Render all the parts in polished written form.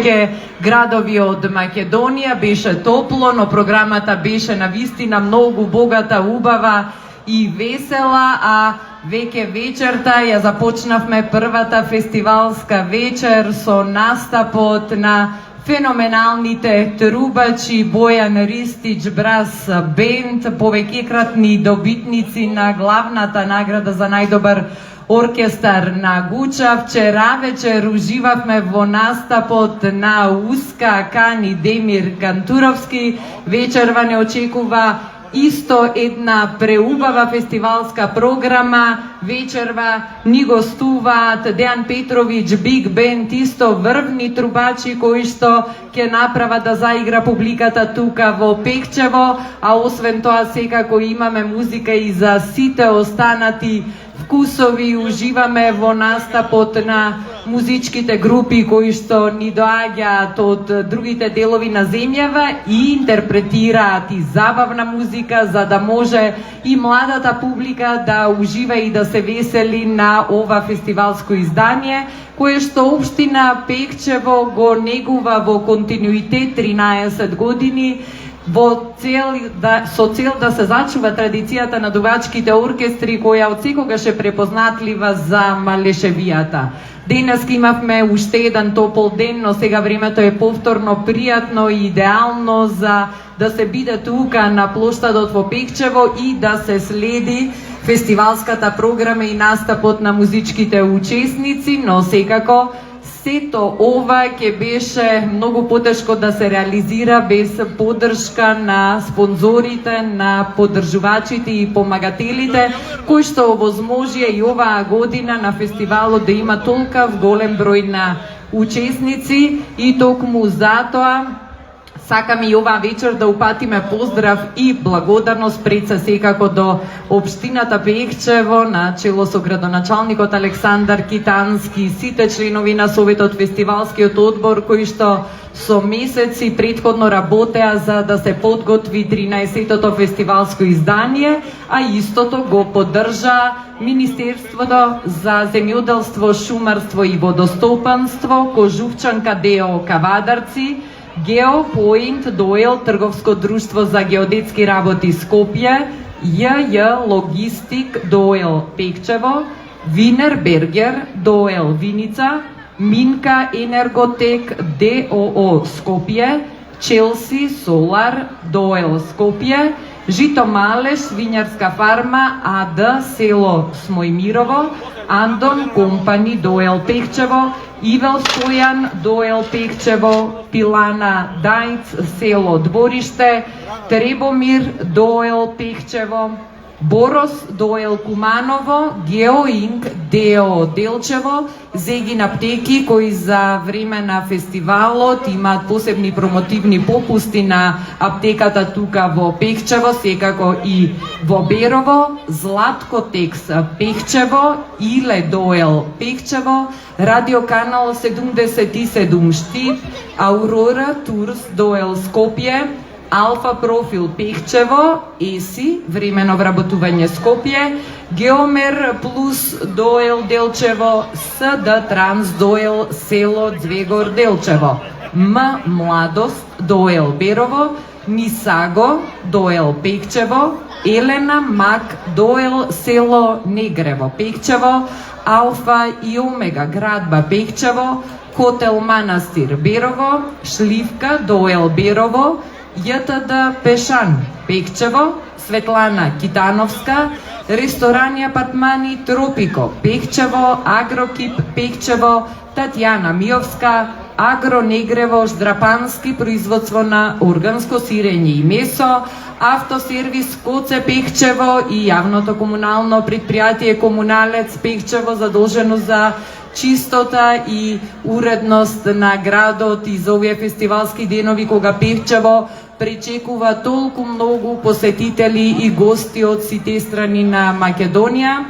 сите градови од Македонија. Беше топло, но програмата беше навистина многу богата, убава и весела, а веќе вечерта ја започнавме првата фестивалска вечер со настапот на феноменалните трубачи Бојан Ристич Брас Бенд, повеќекратни добитници на главната награда за најдобар оркестар на Гуча. Вчера вечер уживавме во настапот на Уска Кани Демир Кантуровски. Вечерва не очекува исто една преубава фестивалска програма. Вечерва ни гостуваат Дејан Петровиќ Биг Бенд, исто врвни трубачи кои што ќе направат да заигра публиката тука во Пекчево, а освен тоа секако имаме музика и за сите останати вкусови. Уживаме во настапот на музичките групи кои што ни доаѓаат од другите делови на земјава и интерпретираат и забавна музика, за да може и младата публика да ужива и да се весели на ова фестивалско издание, кое што општина Пекчево го негува во континуитет 13 години, со цел да се зачува традицијата на дувачките оркестри, која од секогаш е препознатлива за Малешевијата. Денес имавме уште еден топол ден, но сега времето е повторно пријатно и идеално за да се биде тука на плоштадот во Пекчево и да се следи фестивалската програма и настапот на музичките учесници, но секако сето ова ќе беше многу потешко да се реализира без поддршка на спонзорите, на поддржувачите и помагателите, кои што овозможија и оваа година на фестивалот да има толков голем број на учесници. И токму затоа сакаме и оваа вечер да упатиме поздрав и благодарност пред се секако до општината Пекчево на чело со градоначалникот Александар Китански, сите членови на Советот фестивалскиот одбор кои што со месеци претходно работеа за да се подготви 13-тото фестивалско издание, а истото го поддржа Министерството за земјоделство, шумарство и водостопанство, Кожувчанка ДО Кавадарци, Геопоинт Доел, трговско друштво за геодетски работи Скопје, ЈЈ Логистик Доел Пекчево, Винер Бергер Доел Виница, Минка Енерготек ДОО Скопје, Челси Солар Доел Скопје, Житомале свинјарска фарма АД село Смојмирово, Андон Компани Доел Пекчево, Ивел Стојан Доел Пекчево, Пилана Дајц село Двориште, Требомир Доел Пекчево, Борос Доел Куманово, Геоинк ДО Делчево, Зегин аптеки кои за време на фестивалот имаат посебни промотивни попусти на аптеката тука во Пекчево, секако и во Берово, Златкотекс Пекчево, Иле Доел Пекчево, Радиоканал 77 Штип, Аурора Турс Доел Скопје, Алфа Профил Пекчево, ЕСИ, времено вработување Скопје, Геомер Плюс Доел Делчево, СД Транс Доел село Звегор Делчево, М Младост Доел Берово, Нисаго Доел Пекчево, Елена Мак Доел село Негрево Пекчево, Алфа и Омега Градба Пекчево, Хотел Манастир Берово, Шливка Доел Берово, ЈТД Пешан Пекчево, Светлана Китановска, Ресторани апартмани Тропико Пекчево, Агрокип Пекчево, Татјана Миовска, Агро Негрево Ждрапански, производство на органско сирење и месо, Автосервис Коце Пекчево и јавното комунално предпријатие Комуналец Пекчево, задолжено за чистота и уредност на градот и за овие фестивалски денови кога Пекчево пречекува толку многу посетители и гости од сите страни на Македонија.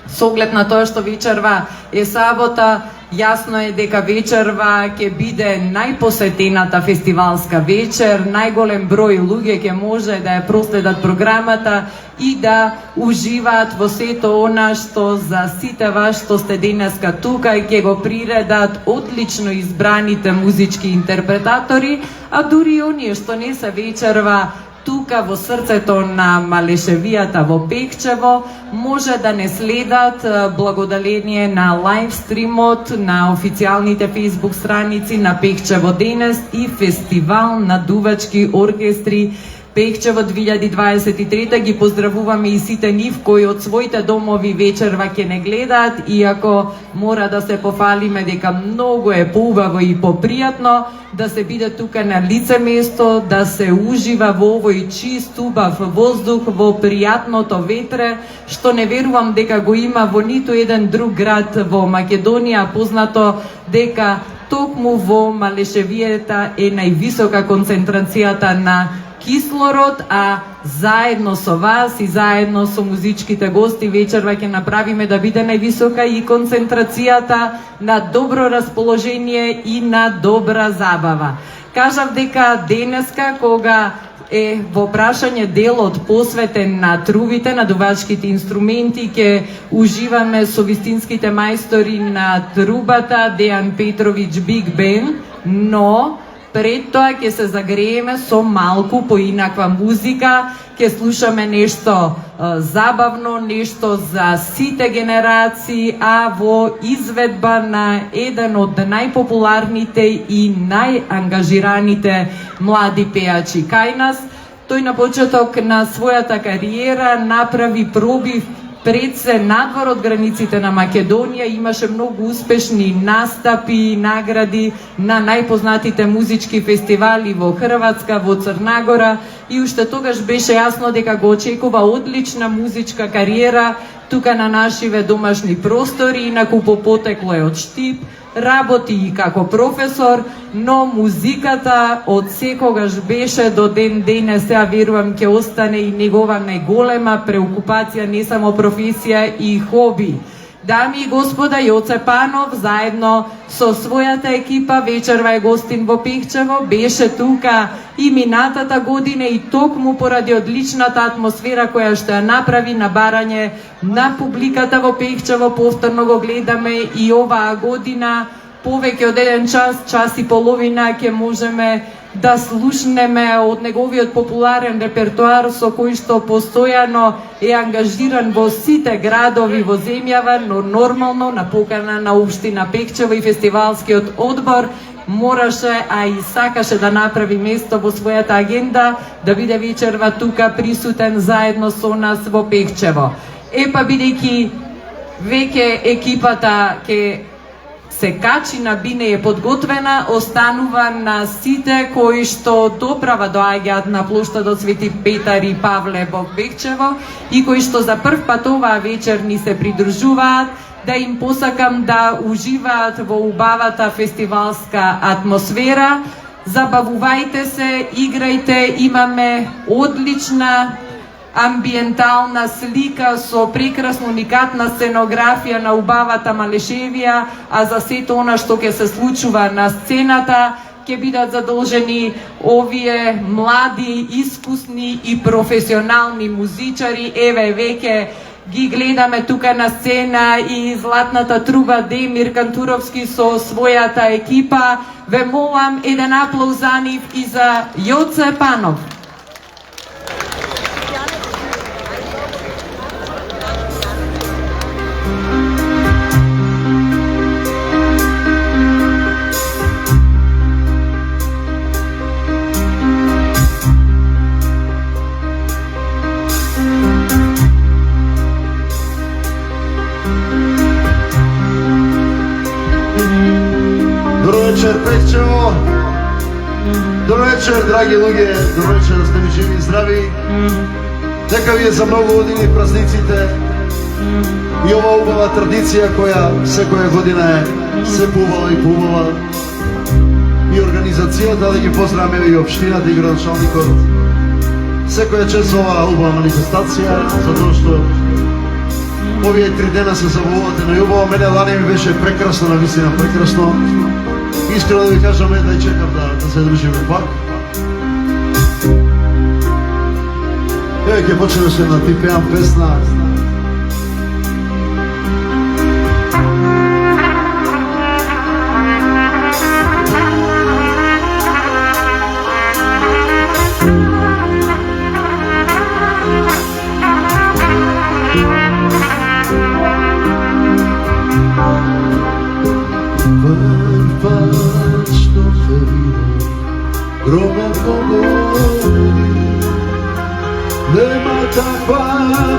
Со оглед на тоа што вечерва е сабота, Јасно е дека вечерва ќе биде најпосетената фестивалска вечер, најголем број луѓе ќе може да ја проследат програмата и да уживаат во сето она што за сите вас што сте денеска тука и ќе го приредат одлично избраните музички интерпретатори, а дури оние што не се вечерва тука во срцето на Малешевијата во Пехчево, може да не следат благодарение на лайв стримот на официјалните фейсбук страници на Пехчево денес и фестивал на дувачки оркестри Пехчево 2023. Ги поздравуваме и сите нив кои од своите домови вечерва ќе не гледаат, иако мора да се пофалиме дека многу е поубаво и попријатно да се биде тука на лице место, да се ужива во овој чист, убав воздух, во пријатното ветре, што не верувам дека го има во ниту еден друг град во Македонија, познато дека токму во Малешевијата е највисока концентрацијата на кислород, а заедно со вас и заедно со музичките гости вечерва ќе направиме да биде највисока и концентрацијата на добро расположение и на добра забава. Кажав дека денеска, кога е во прашање делот посветен на трубите, на дувачките инструменти, ќе уживаме со вистинските мајстори на трубата Дејан Петровиќ Биг Бен, но пред тоа ќе се загрееме со малку поинаква музика, ќе слушаме нешто забавно, нешто за сите генерации, а во изведба на еден од најпопуларните и најангажираните млади пеачи кај нас. Тој на почеток на својата кариера направи пробив пред се надвор од границите на Македонија, имаше многу успешни настапи и награди на најпознатите музички фестивали во Хрватска, во Црнагора, и уште тогаш беше јасно дека го очекува одлична музичка кариера тука на нашиве домашни простори, инаку по потекло е од Штип, работи и како професор, но музиката од секогаш беше до ден денес, сега верувам ќе остане и негова најголема преокупација, не само професија и хоби. Дами и господа, Јоце Панов заедно со својата екипа вечерва е гостин во Пехчево, беше тука и минатата година и токму поради одличната атмосфера која што ја направи на барање на публиката во Пехчево, повторно го гледаме и оваа година повеќе од еден час, час и половина ќе можеме да слушнеме од неговиот популарен репертуар со кој што постојано е ангажиран во сите градови во земјава, но нормално на покана на Општина Пехчево и фестивалскиот одбор мораше, а и сакаше да направи место во својата агенда да биде вечерва тука присутен заедно со нас во Пехчево. Епа, бидејќи веќе екипата ќе се качи на бине е подготвена, останува на сите кои што доправа доаѓаат на плоштадот Свети Петар и Павле во Пехчево и кои што за прв пат оваа вечер ни се придружуваат, да им посакам да уживаат во убавата фестивалска атмосфера. Забавувајте се, играјте, имаме одлична амбиентална слика со прекрасно уникатна сценографија на убавата Малешевија, а за сето она што ќе се случува на сцената ќе бидат задолжени овие млади, искусни и професионални музичари. Еве, веќе ги гледаме тука на сцена и златната труба Демир Кантуровски со својата екипа. Ве молам еден аплауз за нив и за Јоце Панов. Пехчево. Добро вечер, драги луѓе, добро вечер, да сте ми живи и здрави. Нека ви е за многу години празниците и ова убава традиција која секоја година е се поубава и поубава. И организацијата, да ги поздраваме и општината и градоначалникот. Секоја чест оваа убава манифестација, затоа што Ovие 3 дена се забавувате на љубава, мене лани ми беше прекрасно, навистина прекрасно. Искрено да ви кажам, да чекам да се дружиме пак. Еве ќе почнеме со една ти пеам песна. Громе погоди, нема таква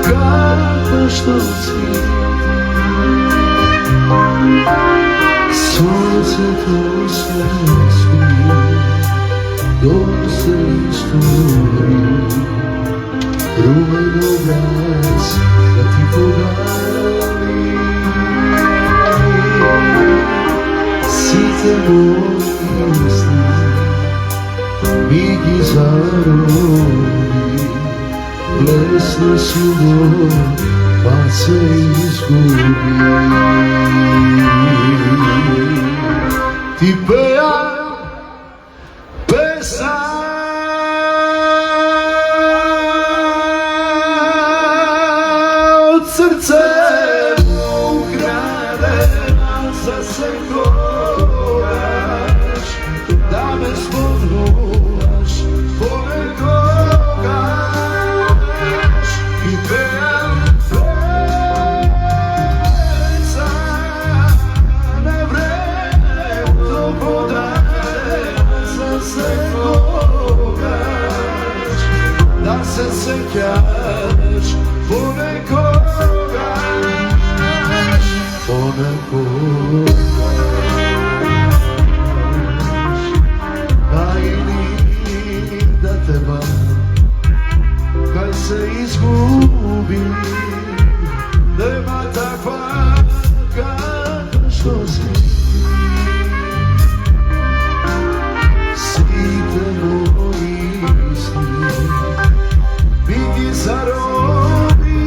каква што си. Сонцето се спи, док се истори, румен образ да ти подари. Сите мои сни ми ги зароби, блесна с любов, па се изгуби. Ти пея песна од срце украдена за секогаш, да ме спомнуваш понекогаш. И пеам песна на времето подарена за секогаш, да се сеќаваш понекогаш, понекогаш. Да теба, кај се изгуби, нема таква каква што си. Сите мои сни ми ги зароби,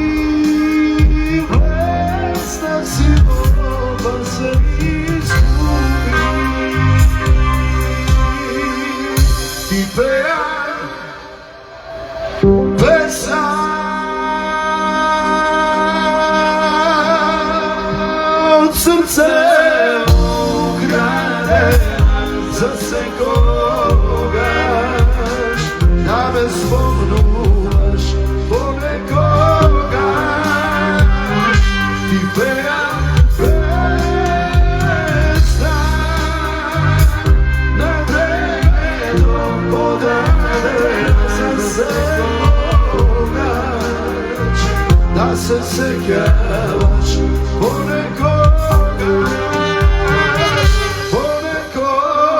блесна си оба се изгуби. Ти пеа песна од срце украдена за секогаш, да ме спомнуваш понекогаш. Ти пеам песна на времето подарена за секогаш, да се сеќаваш понекогаш, понекогаш.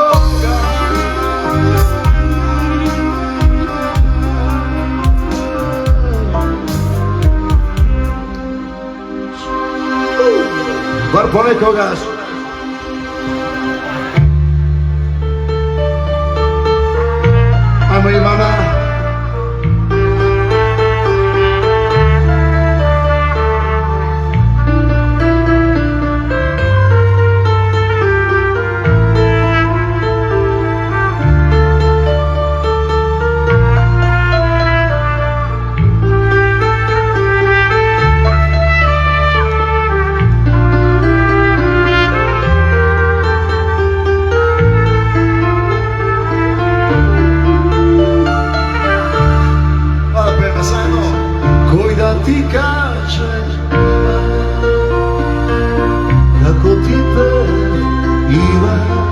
Бар понекогаш. Ајмо Ивана. Ти каже како ти пее Ивана,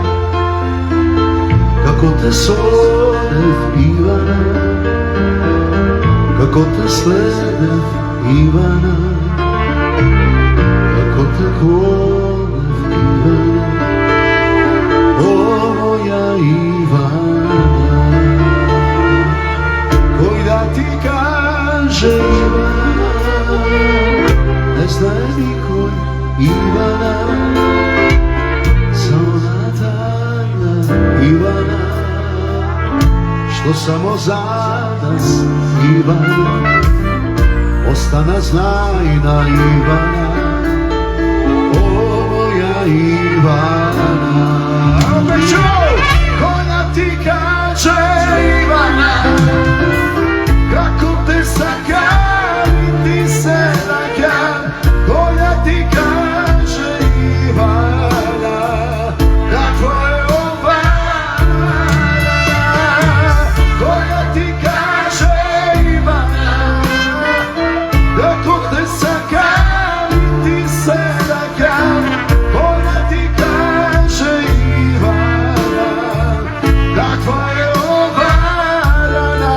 како те сонев Ивана, како те следев Ивана, како те гонев Ивана, о моја Ивана. Кој да ти каже Ивана, не знае никој Ивана, за она тајна Ивана, што само за нас Ивана остана знајна Ивана. Ivana. Koja ti kaže Ivana, kako te sakam, ti se nakam. Koja ti kaže Ivana, kako je ovana. Koja ti kaže Ivana, kako te sakam, ti se nakam. Koja ti kaže Ivana, kakva je ovarana.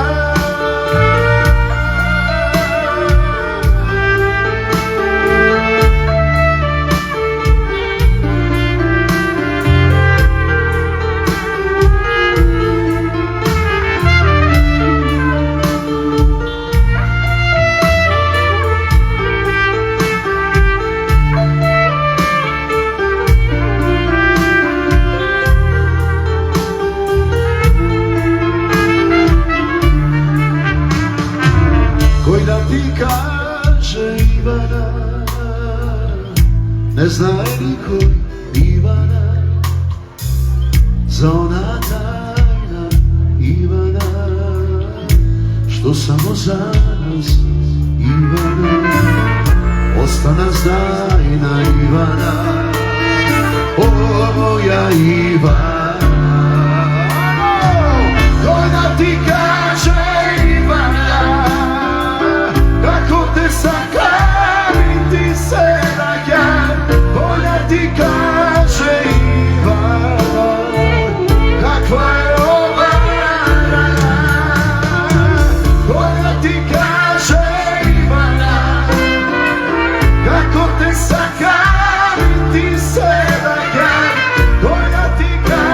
Koji da ti kaže Ivana, ne zna je niko Ivana, za ona tajna Ivana, što samo za nas Ivana, ostana tajna Ivana, o moja Ivana. Koji da ti kaže Ivana, kako te sakam, ti se nakam. Koja ti kaže Ivana, kakva je ovana. Koja ti kaže Ivana, kako te sakam, ti se nakam. Koja ti kaže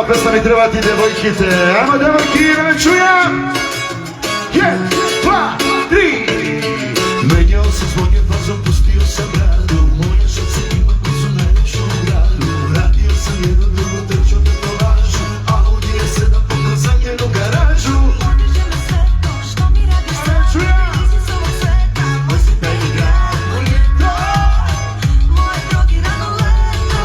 ova pesma mi trebati devojkite. Ajmo devojki, da me čujem! 1, 2, 3. Menjao sam svoje fazom, pustio sam radu. Moje šace ima koji su najveću gradu. Radio sam jedno drugo, trčao te to važu. Audi je 7 pokazam njenu garažu. Podiže me sve to što mi radiš sada. Ti si s ovog sveta, moj si baby grad. Moj je to, moje drogirano leto.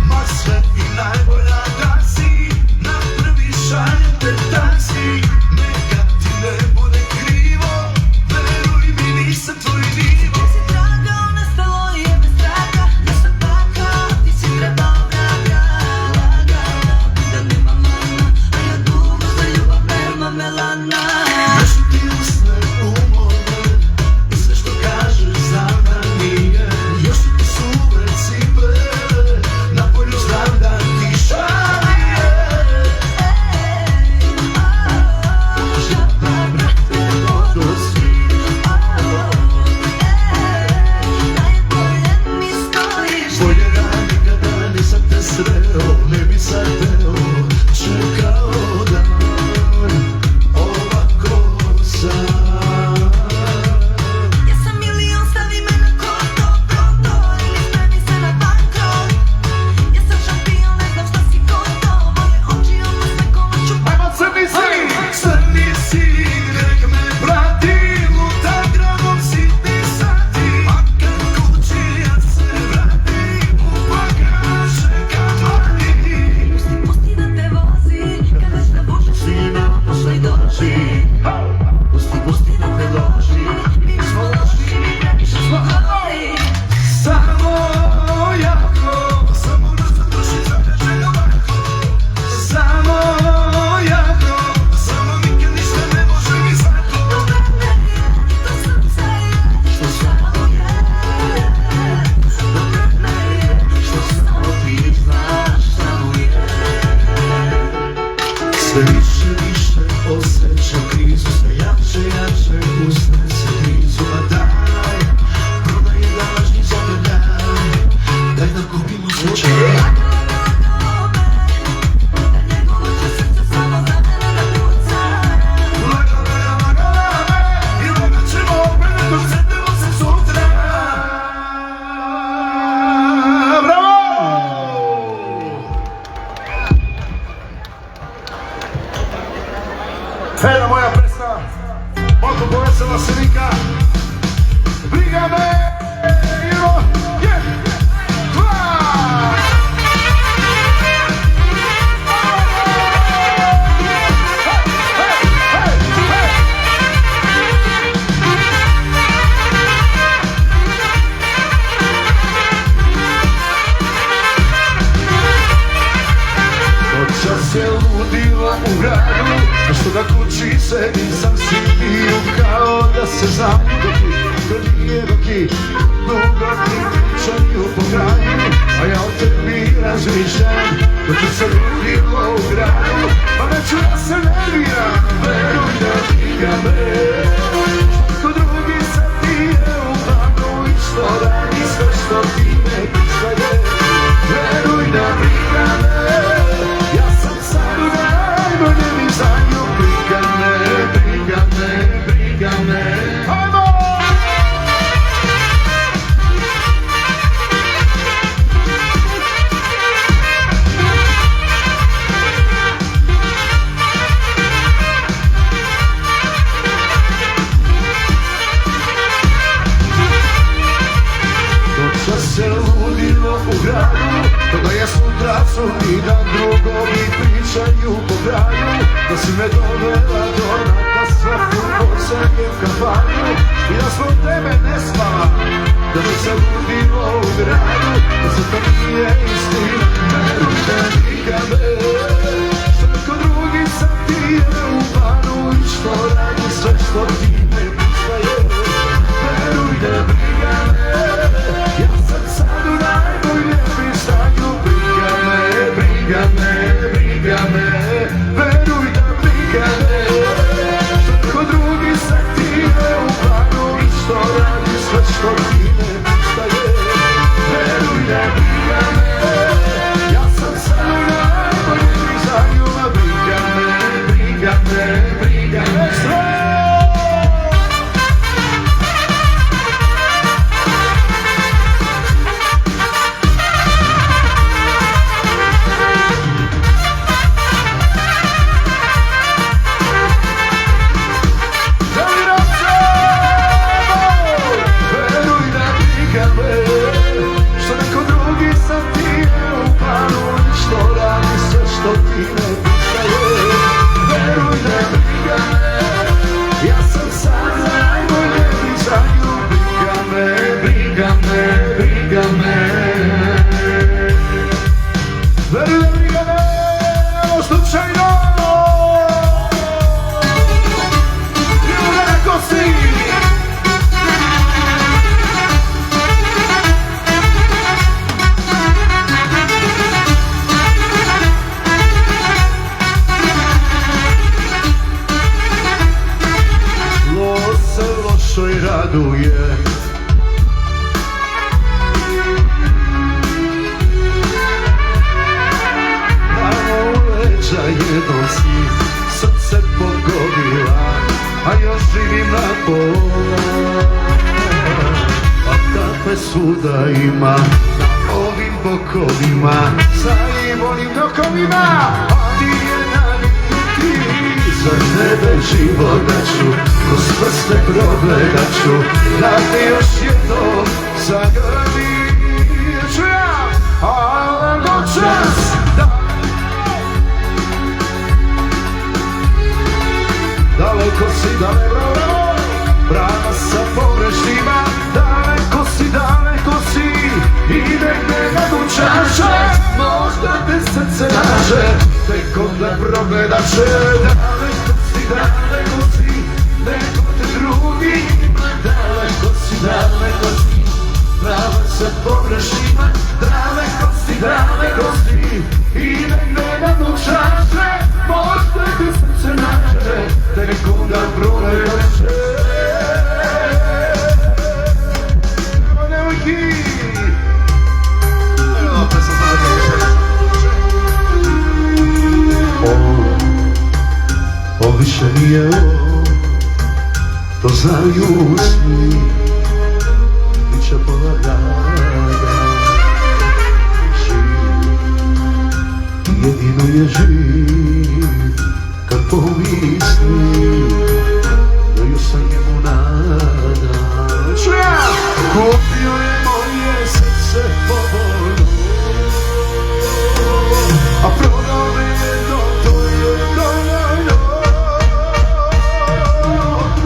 Ma sve i najbolja da si, na prvi šaljem te tansi. Neka ti ne bude krivo, veruj mi nisam tvoj nivo. Ti si tragao, nestalo je bez traga. Nisam baka, ti si trebao vraga. Lagano, da nema mana, a ja dugo za ljubav nema melana. Nešto ti usne umore, i sve što kažeš sada nije. Još su ti suve cipe, na polju znam da ti šalije. Žaba brate, vodu svi. Najbolje mi stojiš. Bolje da nikada nisam te sreo, ne bi sad teo, čekao dan, ovako sam. Ja sam milion, stavi me na konto, pronto, ili spremi se na bankrot. Ja sam šampion, ne znam šta si konto, moje oči ono sve kolaču. Ajmo crni si, crni si, nek me prati, luta gradom sitni sati. A kad kući ja se vratim, u bagaže kamani. Pusti da te vozi, kad već ne vučeš sina, pošli dođi. Pusti da te loži, mi smo loši, mi previše smo holi. Samo jako, samo razum duši zakaže ovako. Samo jako, samo nikad ništa ne može mi zato. Do mene je, do srca je, što samo je. Do mene je, što samo ti znaš, samo je. Sve više osjećam krizu, sve jače usne se krizu. A daj, prodaj je lažni zagrljaj, daj da kupimo slučaj. Da njegovo će srce samo za mene da puca. Lagala me, i lagat ćemo opet, dok sretnemo se sutra. Bravo! Fena moja pesma, mogu povesela se vika. Briga me, idemo, 1, 2. Noćas je ludilo u gradu, a što da kući sedim sam sitiju, kao da se znam doki dugo ti pričaju po kraju, a ja o tebi razmišljam, da ću se ludilo u gradu, pa neću da se nerviram, veruj da briga me. Ko drugi se ti je u planu, isto radi sve što ti ne pristaje, veruj da briga me. Ja sam sad u najboljem izdanju, briga me, briga me, briga me. Ajmo! Noćas se ludilo u gradu, kada je sutra i dan drugovi pričaju po kraju, da si me dovela do rata svaku posljednjem kampanju i da zbog tebe ne spava, da mi se ludilo u gradu, da se to nije istina, veruj da briga me. Što neko drugi sam ti je u planu i što radi sve što ti ne pristaje, veruj da briga me. Ja sam sad u najboljem izdanju, briga me, briga me, briga me, veruj da briga me. raduje. Jednom si srce pogodila, a još živim na pola. A takve suda ima na ovim bokovima, sa volim dokovima, a nije naviti. Za tebe život daću, kroz prste progledat ću, da te još jednom zagrlim. Čujem, a noćas daleko si, daleko, brana sa pogrešnjima, daleko si i negdje na dučaše, možda te srce naže, tek onda progledat će. Daleko si, neko te drugi ima, daleko si, brana sa pogrešnjima, daleko si i negdje na dučaše, možda te srce naže, tek onda progledat će. On više nije on, to znaju svi, biće pola grada. Živ, jedino je živ, kad pomisli da ju sam njemu nada. Kupio je moje srce po bolu, a prodao me jedno, to je dovoljno.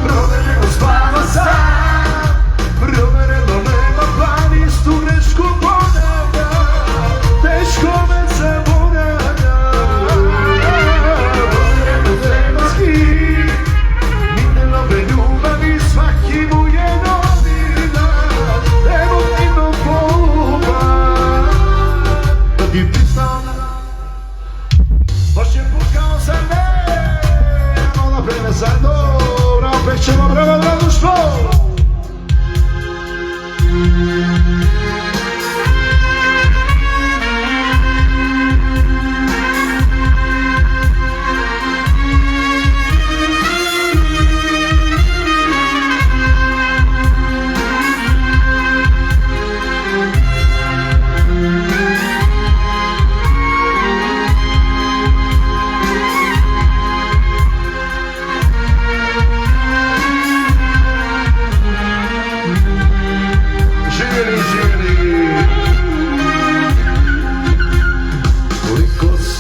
Provereno spava sam, provereno nema plan, istu grešku ponavlja, teško me zaboravlja. Provereno treba skip, minelove ljubavi, svaki mu je novina, emotivno poluban. Da ti pisam, baš je pukao za me, ono vreme zajedno, opet ćemo bravo društvo.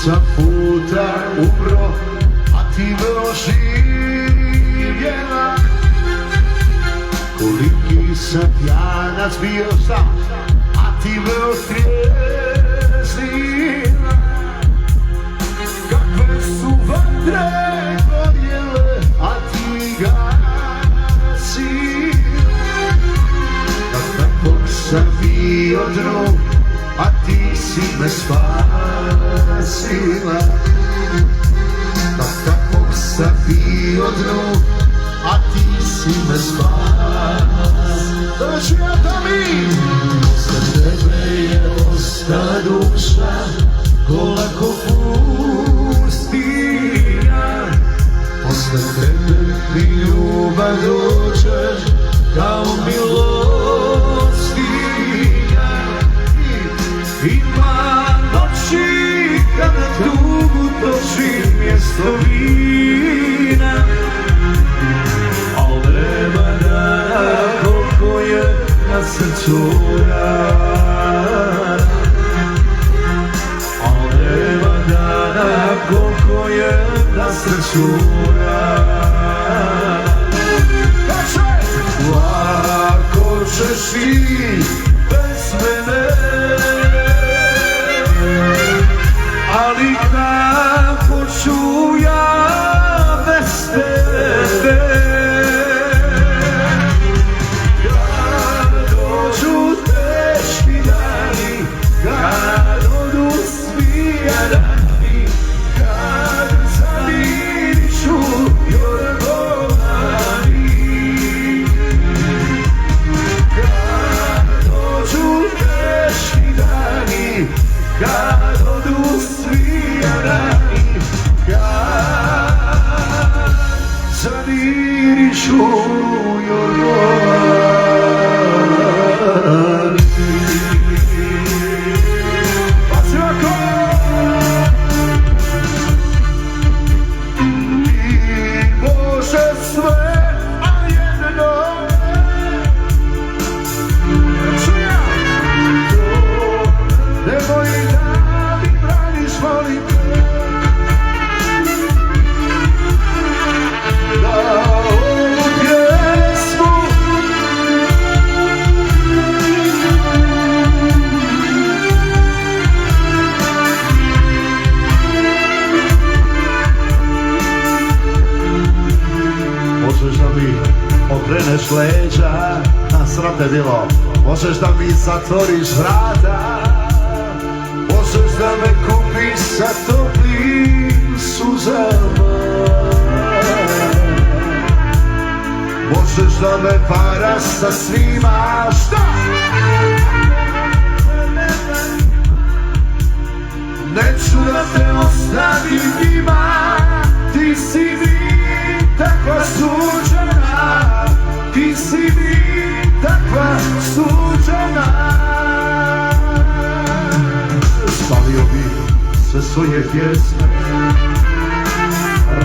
Sam puta umro, a ti vrlo živjela. Koliki sam pjanac bio sam, a ti vrlo trijeznila. Kakve su vatre gorjele, a ti gasila. Kakvog sam bio drug, a ti si me spasila. Takvog sam bio drug, a ti si me spasila. Da ću ja da mi posle tebe je osta duša, gola ko pustinja. Posle tebe mi ljubav dođe kao milostinja. Ima noći kada tugu toči mjesto vina, al nema dana koliko je na srcu rana. Al nema dana koliko je na srcu rana. Ako ćeš ti bez mene, ali kako ću ja bez tebe? Kad dođu teški dani, kad odu svi rani, kad zamirišu jorgovani, sve, a jedno čuja. Nemoj da mi braniš, molim te, da ovu pjesmu možeš da mi okreneš leđa, a sram te bilo, možeš da mi zatvoriš vrata, možeš da me kupiš sa toplim suzama, možeš da me varaš sa svima, šta? Neću da te ostavim njima, ti si mi takva suđena, ti si mi takva suđena. Spalio bi sve svoje pjesme,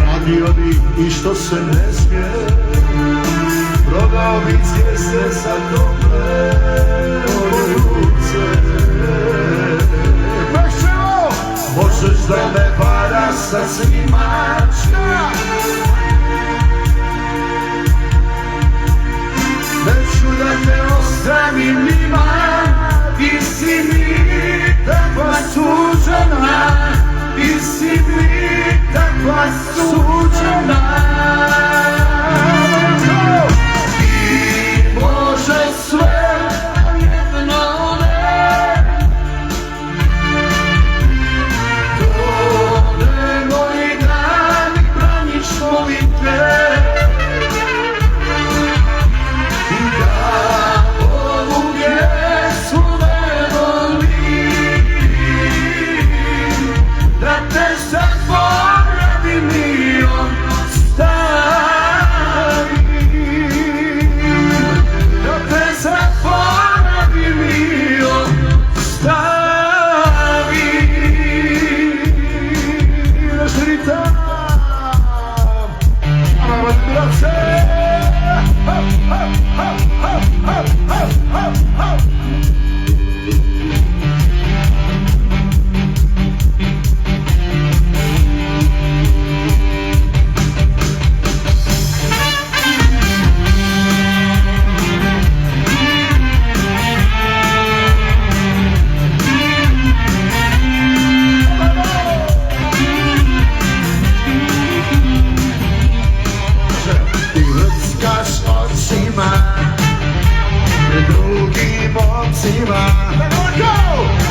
radio bi i što se ne smije, prodao bi zvijezde za dobre ruce. Možeš da me varaš sa svima, neću da te ostavim njima, ti si mi takva suđena, ti si mi takva suđena. Ti može sve, jedno ne, to nemoj da mi braniš, molim te.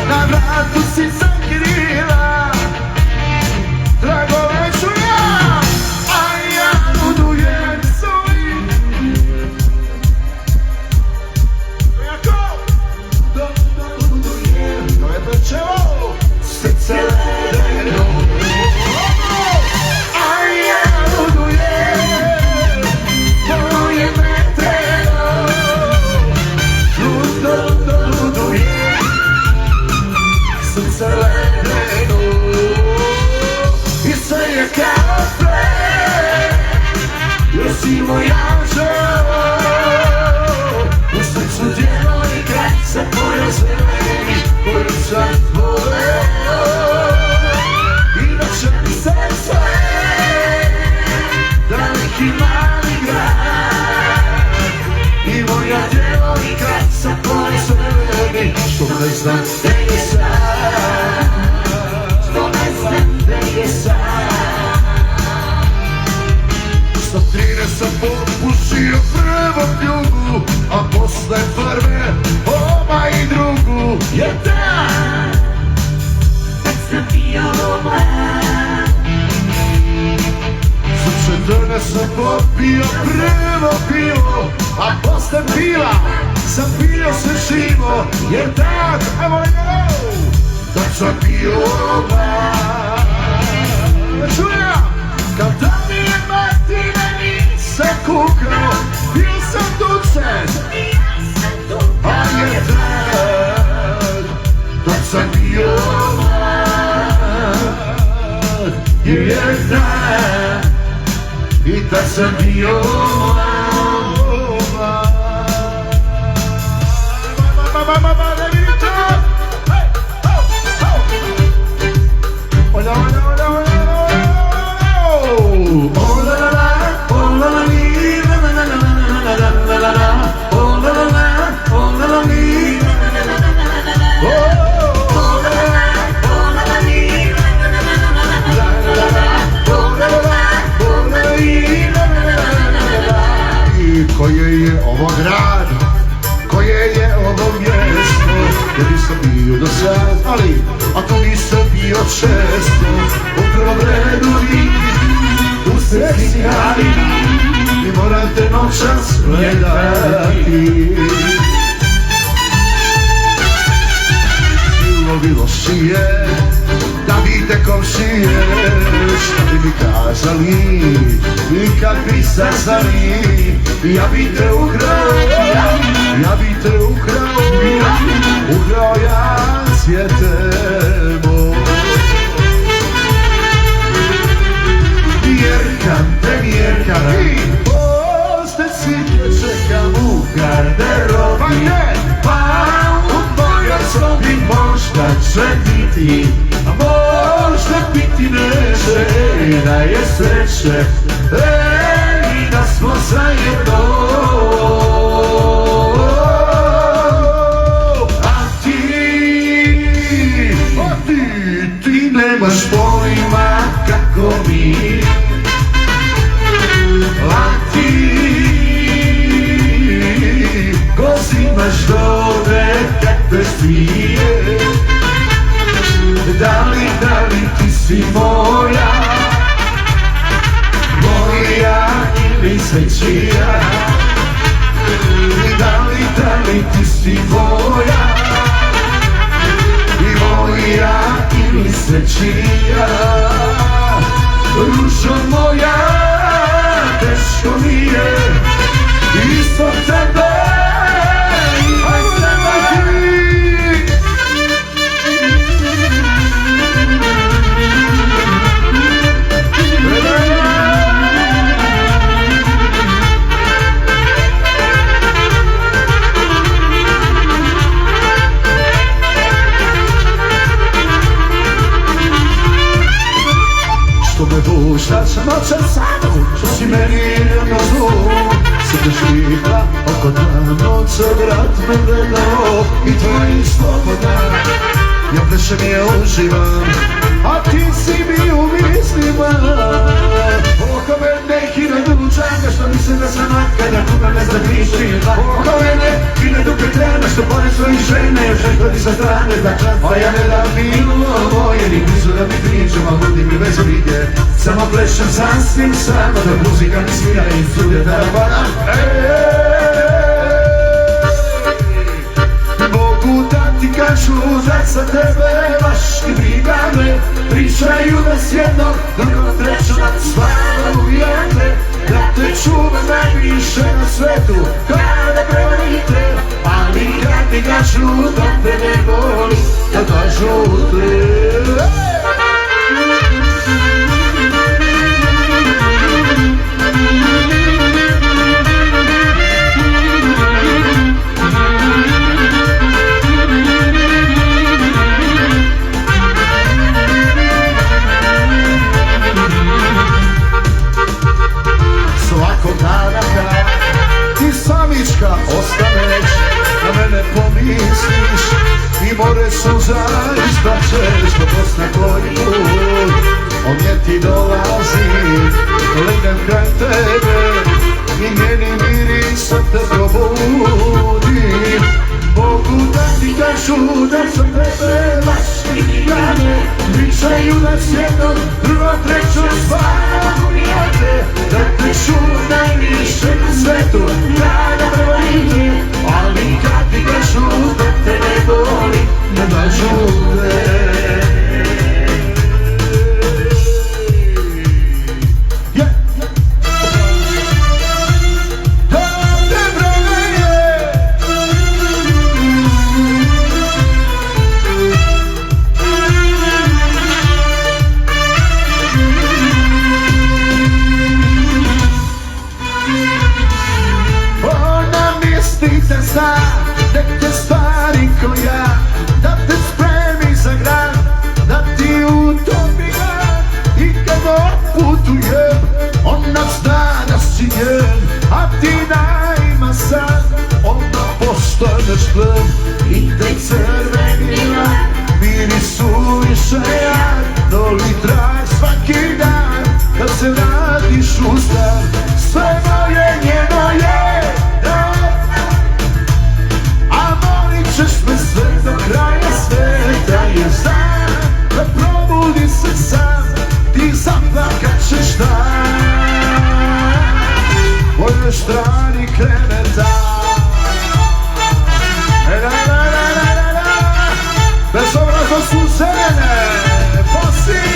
Na vratu si zakrila tragove ću ja, a ja nudujem svojim. Jako nudujem, to je pečevo, srce ledeno, a ja nudujem moje metreno, nudujem srce ledeno i sve je kao pre, jer si moj anđeo, u srcu djevojka sa koju želim, koju sam voleo, i da će mi se sve daleki mali grad, i moja djevojka sa koju želim, što ne znam gdje je sad, što ne znam gdje je sad. Sa 13 sam popušio prvom ljubu, a posle prve oma i drugu, jer dan kad sam bio mlad, sa 14 sam popio prvo pivo, a posle piva sam pio se živo, jer tad, evo je, tad sam bio mlad. Čuja, kada mi je Martinević se kukao, bio sam tučen, a je tad sam bio mlad, jer tad i tad sam bio ne vidite! Olja, olja, olja, olja, oh la la la, oh la la li, la la la la la la la la, oh la la la, oh la la li, oh la la la, oh la la li, la la la, oh la la la, oh la la li, la la la. I koje je ovo grad, koje je ovo mjesto, gdje nisam bio do sad, ali ako nisam bio često, u prvom redu vi, u seksi halini, i morate noćas gledati. Bilo šije, da vidite komšije, šta bi mi kazali, i kad bi saznali, ja bi te ukrao, ja bi te ukrao, ukrao ja cvijete moj. Mjerkam te mjerkam i poste svike čekam u garderobi, pa u mojoj sobi možda će biti, a možda biti neće, da je sreće, i da smo zajedno. Ti nemaš pojma kako mi, a ti ko zimaš dole kak te svije, da li ti si moja, moja ili svećija, da li ti si moja, i moja ili svećija, ružo moja, teško mi je, isto tebe, i tebe. Što me puštaš noćas samo, što si meni jedno zlu, se te švihla oko dva noće, vrat me gledao i tvojim sloboda. Ja plešem je uživam, a ti si mi u mislima. Oko mene hiljadu čanga, što mi se ne sama kada kuda ne zagriši. Oko mene hiljadu petrena, što pored svojih žene željeli sa strane zna. A ja ne da bilo moje, ni blizu da mi pričam, a budim mi bez ovike. Samo plešem sasvim samo, da muzika mi svira i sudje da rabana. Mogu da ti kažu da za tebe baš i briga me, pričaju da s jednog drugog trećnog stvarno uvijete, da te čuvam najviše na svetu kada prevarite, ali kad ti kažu da te ne voli, da kažu te. Svakog dana kad ti samička ostaneš, na mene pomisliš i more suza isplačeš, dok osna tvoj put, on je ti dolazi, legnem kraj tebe i njeni miris od te probudim. Mogu da ti kažu da sam tebe baš i njane, pričaju da s jednog drugog trećog stvarno uvijete, da te čuvam najviše na svetu kada prevarite, ali kad ti kažu da te ne voli, ne kažu te. šustar, sve moje njeno je, da. A molit ćeš me sve do kraja sveta, jer znam da probudi se sam, ti zaplakat ćeš dan, mojoj strani kreveta. Bezobrazno su zelene, posi!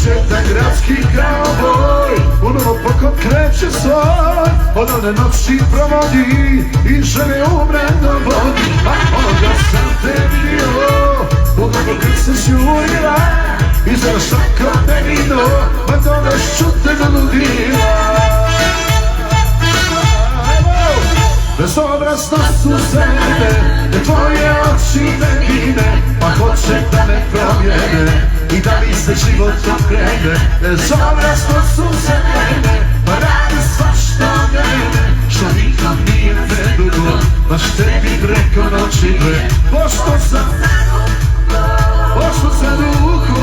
Jedan gradski kauboj ponovo pokon kreće svoj, od one noći provodi i žene umre na vodi. A onoga sam te vidio, ponovo kad se žurila, izgleda šako menino, ma doneš ću te naludila. Bezobrazno su zemlje, ne tvoje oči negine, pa hoće da me promijene i da mi se život okrene. Bezobrazno su zemlje, pa radi svašta od mene, što nikom nije predugo, baš tebi preko noći dve. Pošto sam ruku,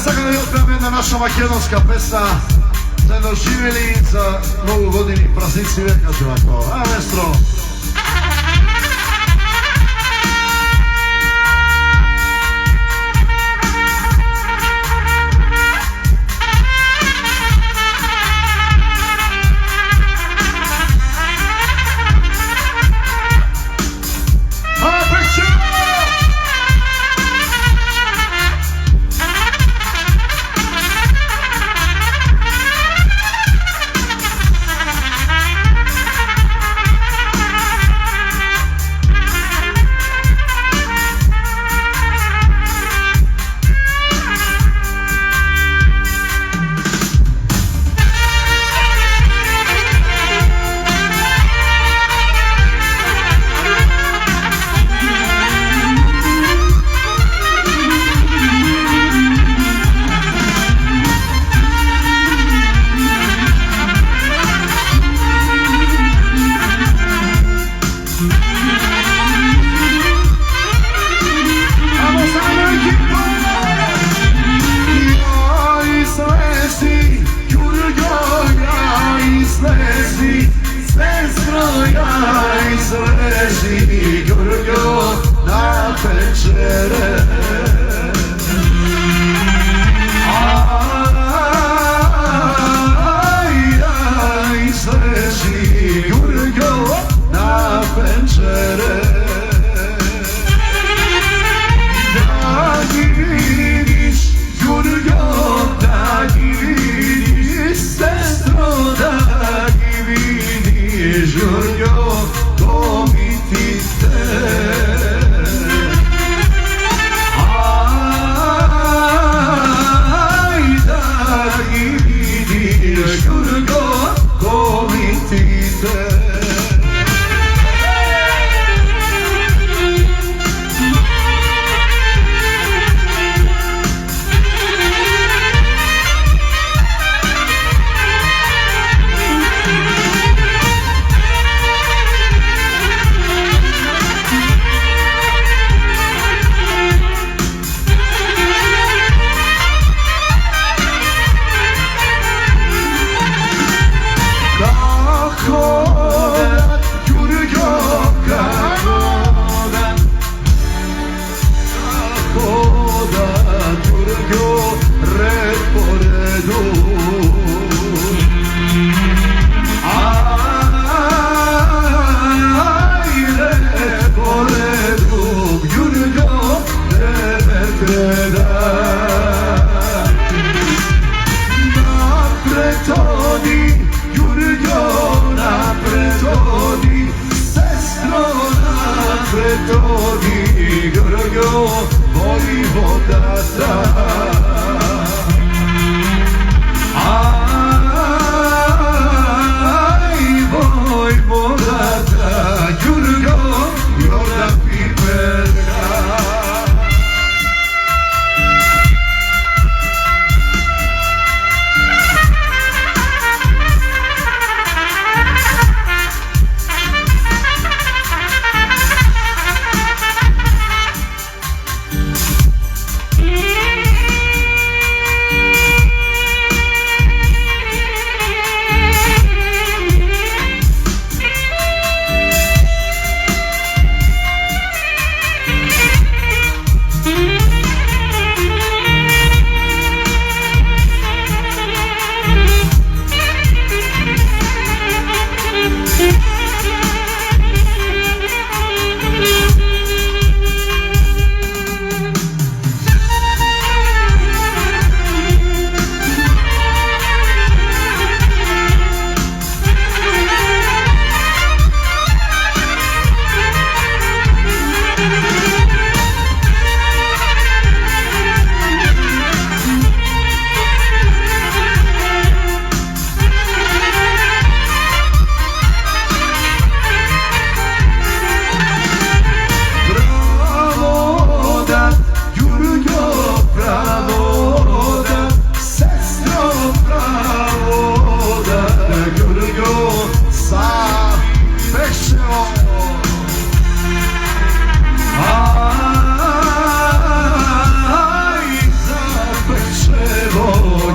sad kada je oprem jedna naša makedonska pesma, zajedno živjeli za novu godinu i praznici veka ću vam to. A mestro!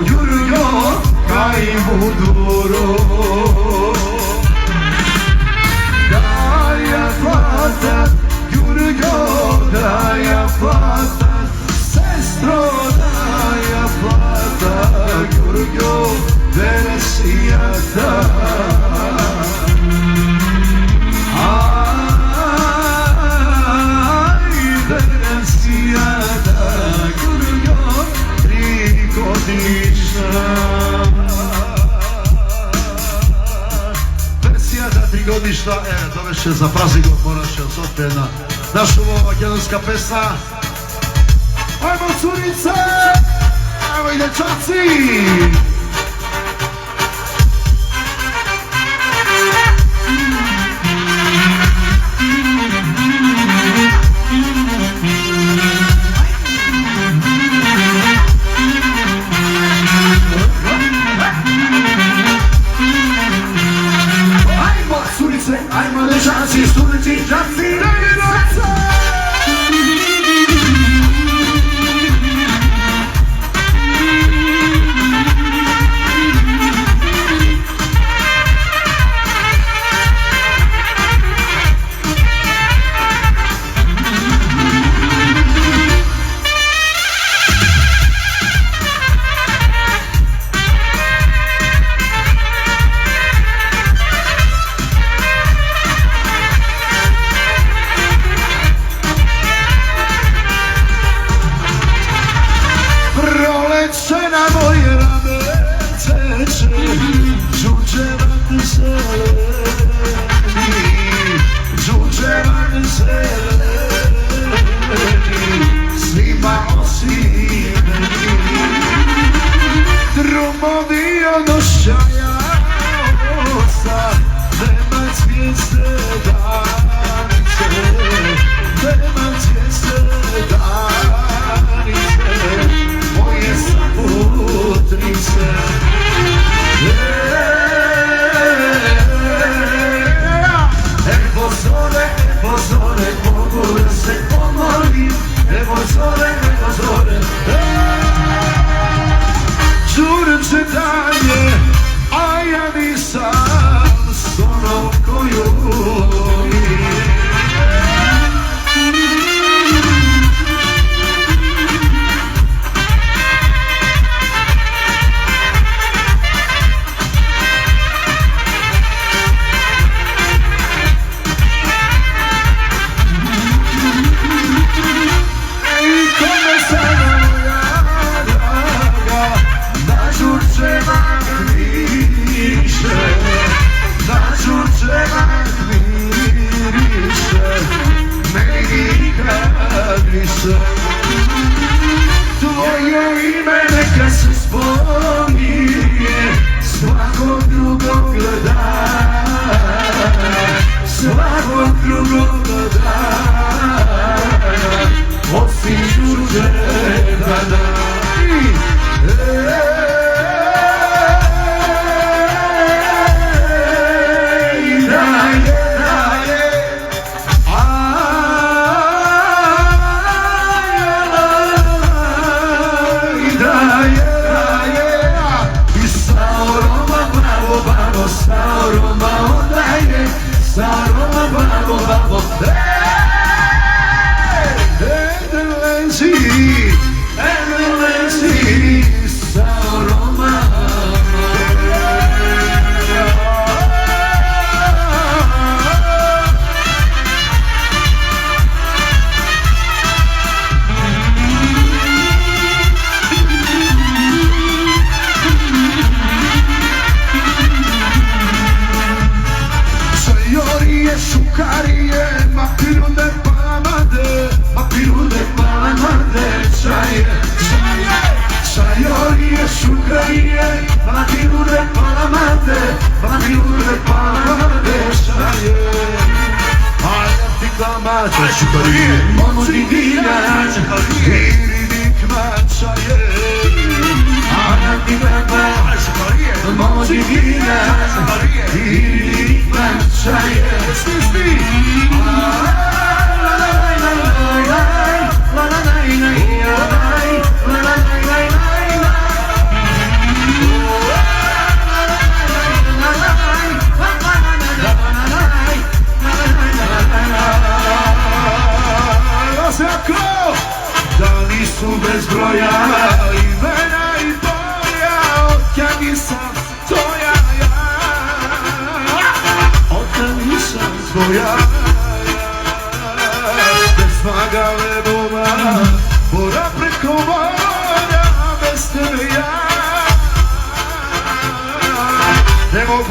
yürüyor kaybolurum. Daya plata, yürüyor daya plata, sestro daya plata, yürüyor Venezia'da. Wersja ta trigodišta, dovešće za praznik moraće sotena. Naša makedonska pesma. Ajmo curice! Ajmo i dečaci! Ajmo dečaci, studenti, džaci, dajde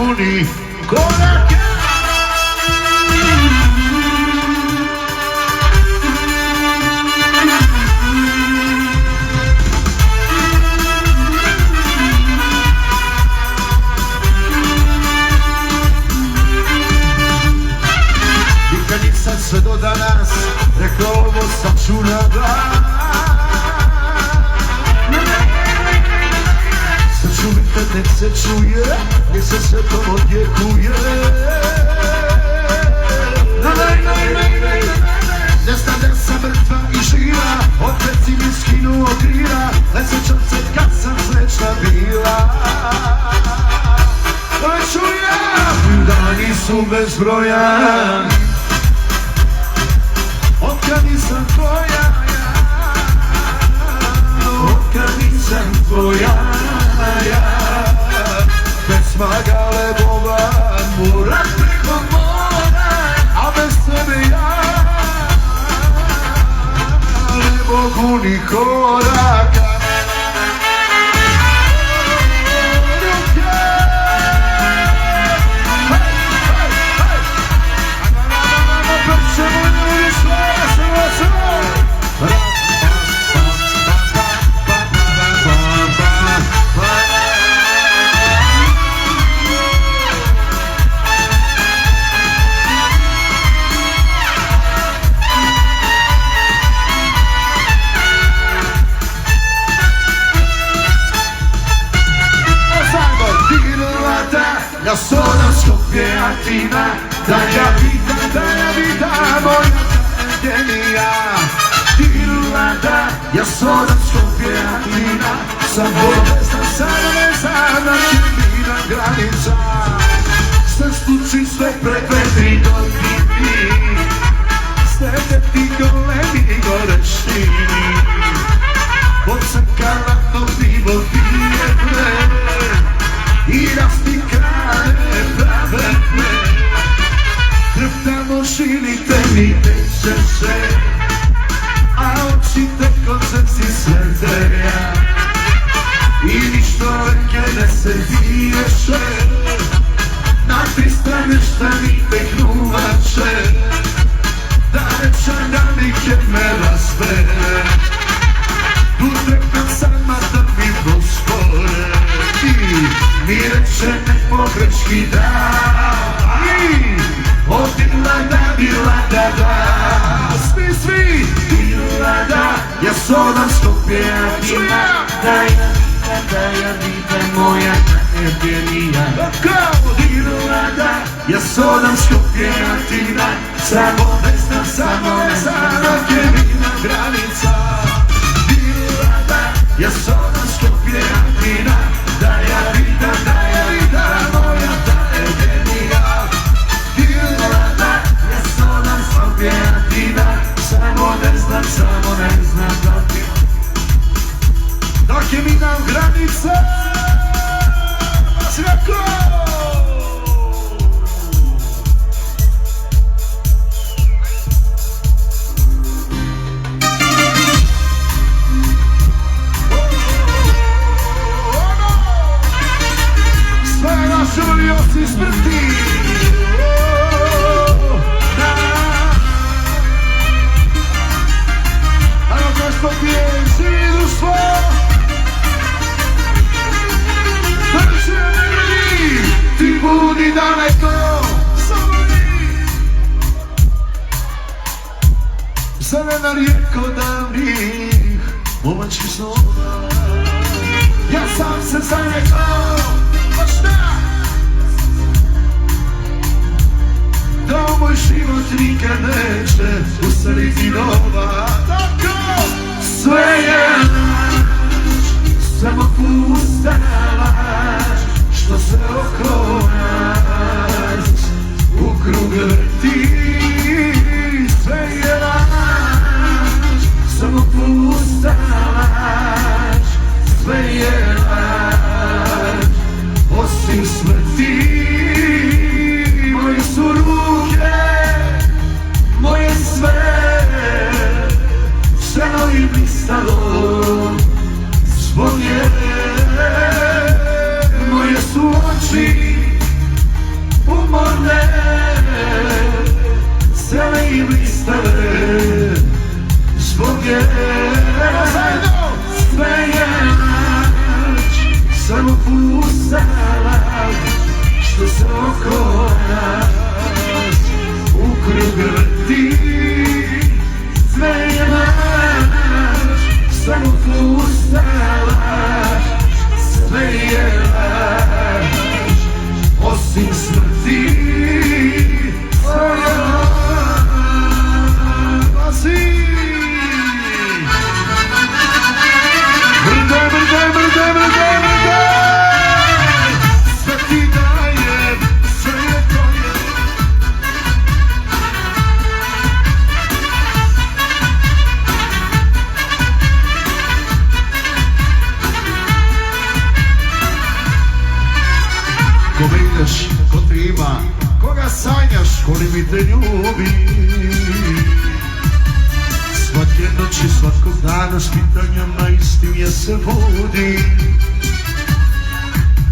puni koraka. Nikad nisam sve do danas rekao ovo sam ču na glas. Sad čujte, nek se čuje, nek se svetom odjekuje. Ne znam da sam mrtva i živa, opet si mi skinuo krila, ne sjećam se kad sam srećna bila. Čujem, dani su bez broja, otkad nisam tvoja, otkad nisam tvoja. Pesma Galebova, moram preko mora, a bez tebe ja ne mogu ni koraka. Ja sono scoppiatina, dalla vita moja tragedija. Dilada, ja sono scoppiatina, samo vezana čivina granica. Sve stuči, sve prevetri dojmini, stede ti golemi gorešini. Podcekala novivo vijeme i rastikane pravedne. Treptamo šilite mi neće se, a oči tek od srci svedeja. I ništo veke ne se viješe, na tri strane šta mi peknuvače. Da rečem da nike me razbere, tu trepam sama da mi pospore. Mi reče ne pogreški da, odila da, svi, bila da, ja sono scoppiatina, dai la vita moja tragedija. Bila da, ja sono scoppiatina, samo ne znam gdje mina granica. Bila da, ja sono scoppiatina, dai la vita moja tragedija. Bila da, ja sono scoppiatina, samo ne znam da ti. Dok je mina granica, svako! Žurioci smrti. Ano to što pije živi društvo. Drži mi, ti budi daleko. Zelena rijeko davnih momačkih snova. Ja sam se zarekao, baš da, da u moj život nikad neće useliti nova. Tako, sve je laž, samo pusta laž, što se oko nas u krug vrti. Sve je laž, samo pusta laž, sve je laž, osim smrti. Moje su ruke, moje sve, seno i blistalo, zbog nje. Moje su oči, mi blistave, zbog njega sve je nač, samo pusta laž, što se oko nas u krug vrti. Sve je naš, samo pusta laž, sve je laž, osim smrti. Sve je laž, mrde, mrde, mrde, mrde, mrde, sve ti dajem, sve je tvoje. Koga ideš, ko te ima, koga sanjaš, koji mi te ljubi. Svake noći, svakog dana s pitanjama istim je se budi.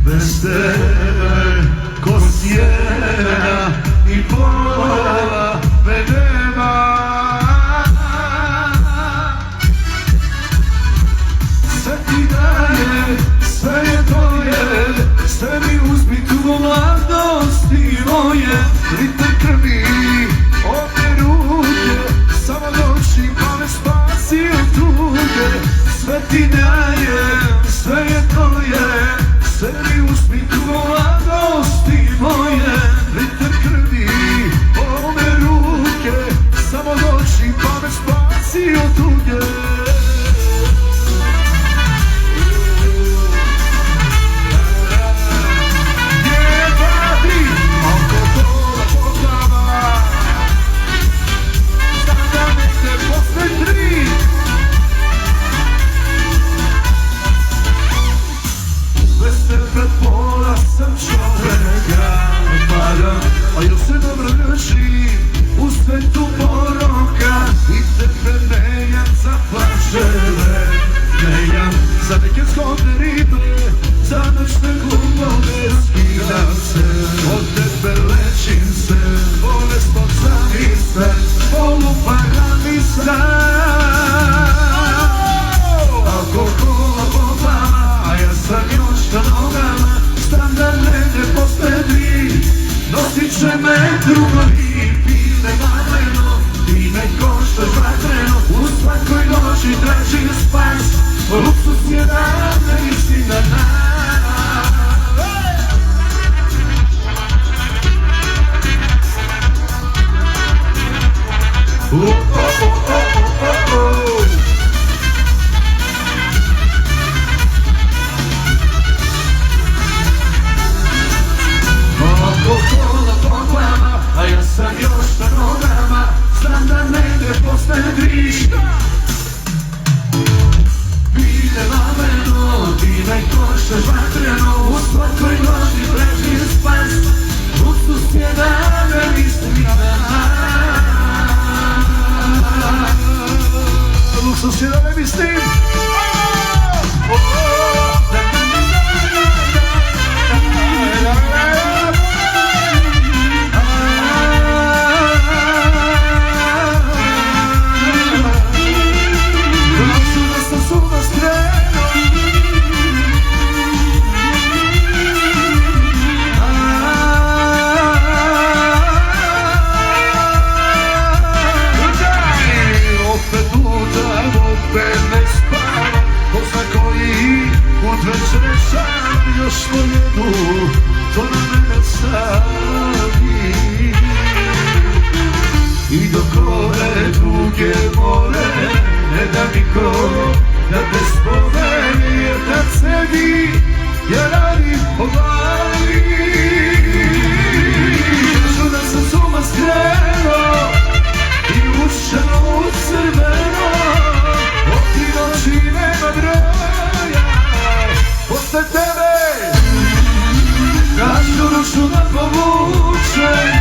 Bez tebe, ko sjena i pola me nema. Sve ti daje, sve je tvoje, sve mi uzmi tu mladosti moje. Ritam krvi, ove ruke, samo doći pa me spasi od tuge. Sve ti daje, sve je tvoje, sve mi uzmi tu mladosti moje. Ritam krvi, ove ruke, samo doći pa me spasi od tuge. A još se dobro drži u svetu poroka i tebe menjam za plaževe, menjam za neke zgodne ribe, za noćne glumove skidam se, od tebe lečim se, bolest od zaviste, poluparani san. Alkohola po vama, a ja sam još na nogama, standard ne postedi. Nosit će me drugovi, pine maleno, ti me koštaš vatreno, u svakoj noći tražim spas, luksus je davne istina nas. Alkohola po glama, a ja sam još na nogama, znam da negdje posle drišta. Pide maleno, ti me koštaš vatreno, u svakoj noći tražim spas, luksus je da ne mislim na nas. Luksus je da ne mislim. Još pojedu, to na mene stavi. I dok ove duge more, ne da niko da te spomeni, jer kad sedi, ja radim po glavi. Kažu da sam s uma skrenuo i ušao u crveno, od ti noći nema broja, posle tebe. Kažu ruču da povučem,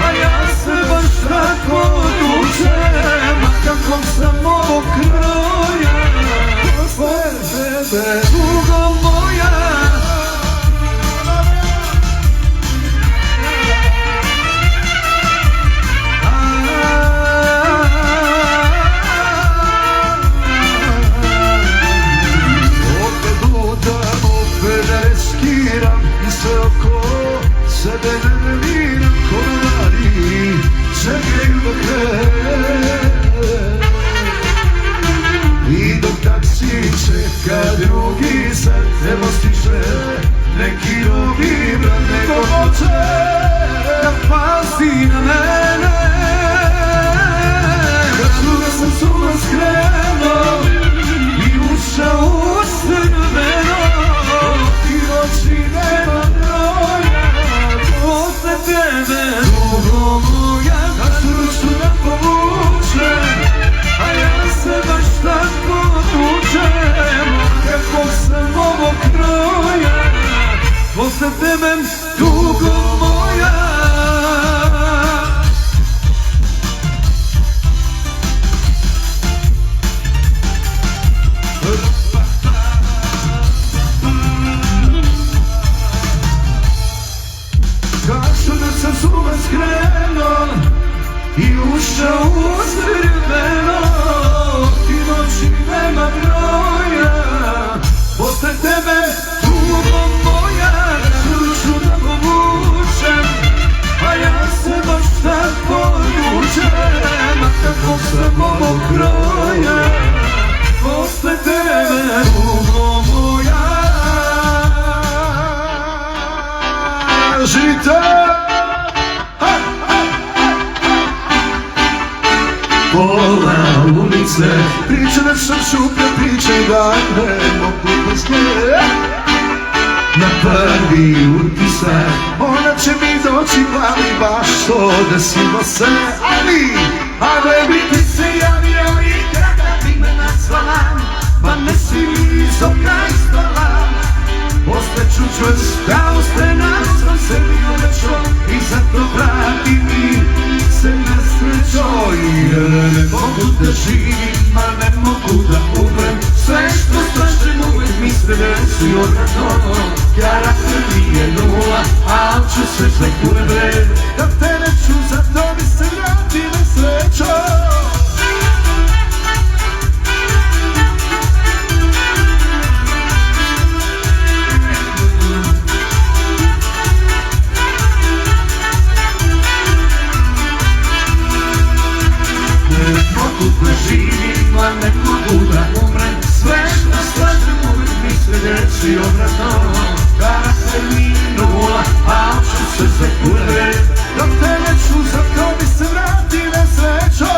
a ja se baš tako odlučem, a kako sam ovog kroja, posle tebe, tugo moja. tebe, tugo moja. Kažu da sam zuma skrenuo i ušao u crveno, ti noći nema broja, posle tebe tugo moja, ruču da povučem, a ja se baš tako ljučem, a kako sam ovog kroja, posle tebe tugo moja. Živite! Pola ulice, priče da sam šuplja, priče da ne mogu bez nje. Na prvi utisak, ona će mi doći glavi baš to desilo se. A ne bi ti se javio i kada bi me nazvala, pa ne si mi iz oka ispala. Ostaću čvrst kao stena, sam sebi uvećo i zato vrati mi se nesrećo. Jer ne mogu da živim, a ne mogu da umrem, sve što strašim uvijek mi se desi odradno. Karakter mi je nula, al ću sve sve kurve, da te neću, zato mi se vrati nesrećo. Da živim, a ne mogu da umrem, sve što slažem uvijek mi se desi obratno. Karakter mi je nula, a ću se sve kurve, dok te neću, zato mi se vrati nesrećo.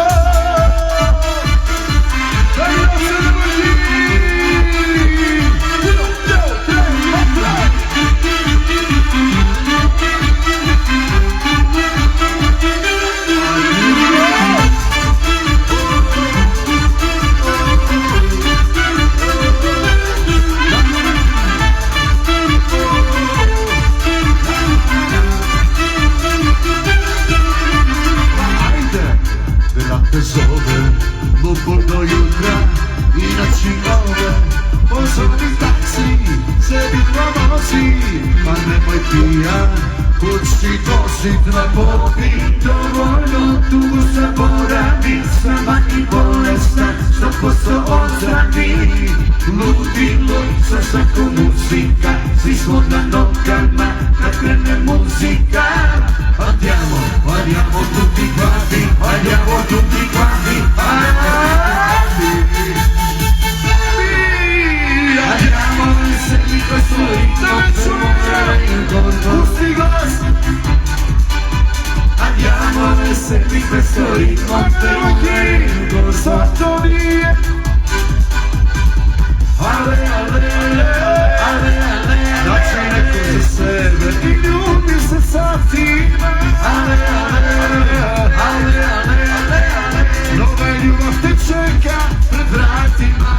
Te zove, uporno jutra i noći nove. Pozovi taksi, sebi pomozi, ma nemoj pijan, kući dosit na popi. Dovoljno tugo zaboravi, sama i bolestan, 100% ozdravi. Ludilo, sa svako muzika, svi smo na nogama, kad krene muzika. Andiamo tutti quanti, andiamo tutti quanti, andiamo segui questo ritmo, pusti glas. Andiamo segui questo ritmo, per un sotto via. Ale, ale, ale, ale, dacci le cose serve, i minuti se s'attiva. Ale, ale, ale, ale, ale, ale, dove ljubav te čeka pred vratima.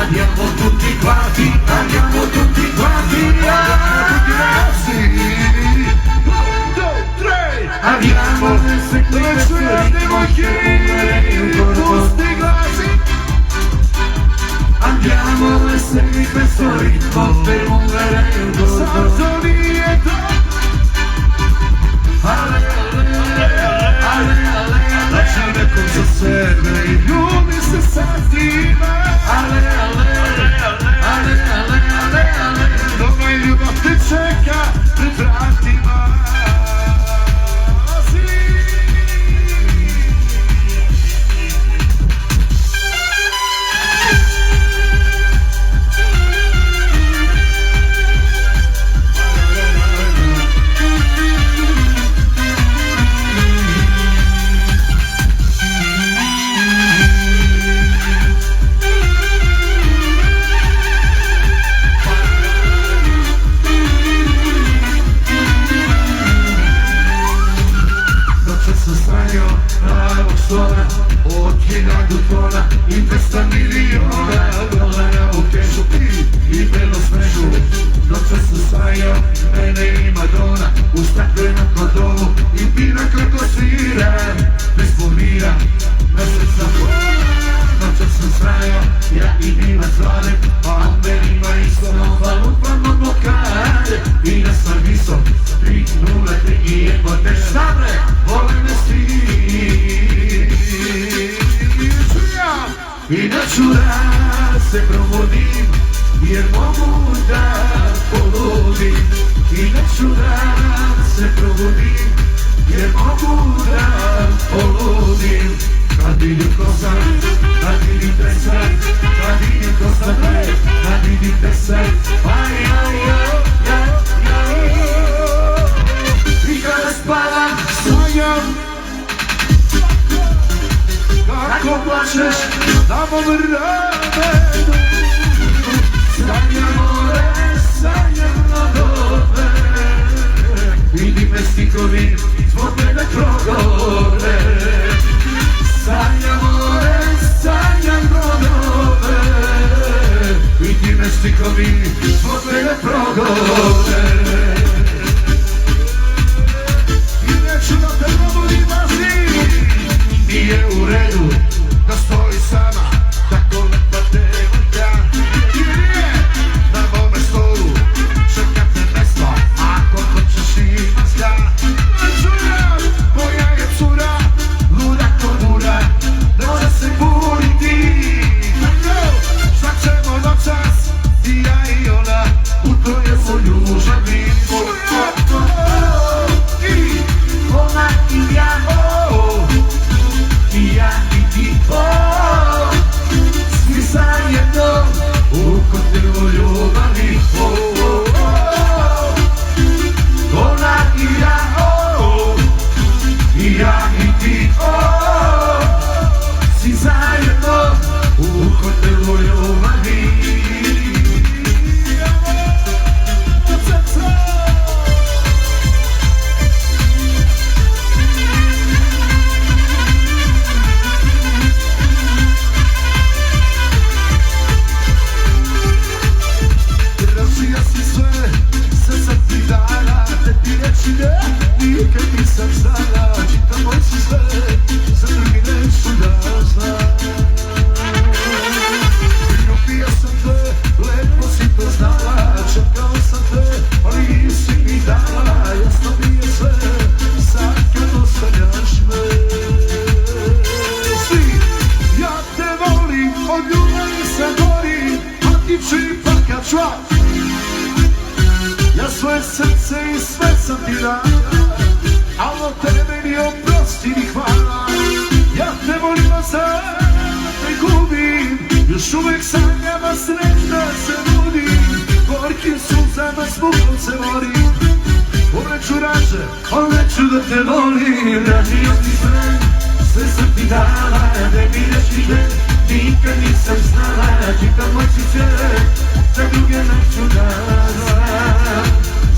Andiamo tutti quanti, andiamo tutti quanti, ragazzi. 1, 2, 3. Andiamo nel segmento tutti glasi. Andiamo nel segui questo ritmo per muovere il corpo. Salto dietro. Ale, ale, ale, ale, ale, lasci le cose serve, i lumi se s'attiva. Ale, ale, ale, ale, ale, ale, dove ljubav te čeka pred vratima. Sajo, mene i Madonna u staklenom kondolu i pina kako svira, bez pomira, mesec na noća sam srajo, ja i Diva zvane, a on meni ima isto, valutamo blokade i na servisom 303 i jebote štabre, vole me svi. I neću da se provodim, jer mogu da poludim. I neću da se provodim, jer mogu da poludim. Kad vidim kosan, kad vidim pesak, kad vidim kosan bre, kad vidim pesak, aj, aj, aj, aj, aj. I kada spavam, sanjam, kako plačeš na mom ramenu. Sanjam more, sanjam nogove, vidim me stikovi zbog mene progore. Sanjam more, sanjam nogove, vidim me stikovi zbog mene progore. I neću da te probudim važni, nije u redu da stoji sama tako lepa devojka. I nije na mome stolu čeka te mesto, ako hoćeš imaš ga. Čura, moja je cura, luda ko dura, ne može se buniti. Šta ćemo noćas, i ja i ona, u to je moj ljužan vid. I ona i ja, i ja i ti, svi zajedno u hotelu ljubavi. Ona i ja, i ja i ti, svi zajedno u hotelu ljubavi. Nikad nisam znala, čitam moj si sve, za drugi neću da znam. Ljubio sam te, lepo si to znala, čekao sam te, ali nisi mi dala, jasno mi je sve, sad kad ostanjaš me. Svi, ja te volim, od ljubavi se gorim, a ti čipak čvak. Ja svoje srce i sve sam ti dao, al od tebe mi oprosti mi hvala. Ja te volim, a sad te gubim, još uvek sanjam, a srećna se budim. Gorkim suzama s mukom se morim, neću rađe, al neću da te volim. Radio ti sve sam ti dala, ne biraš ti gde, nikad nisam znala. Čitam moći će, za druge neću da znam,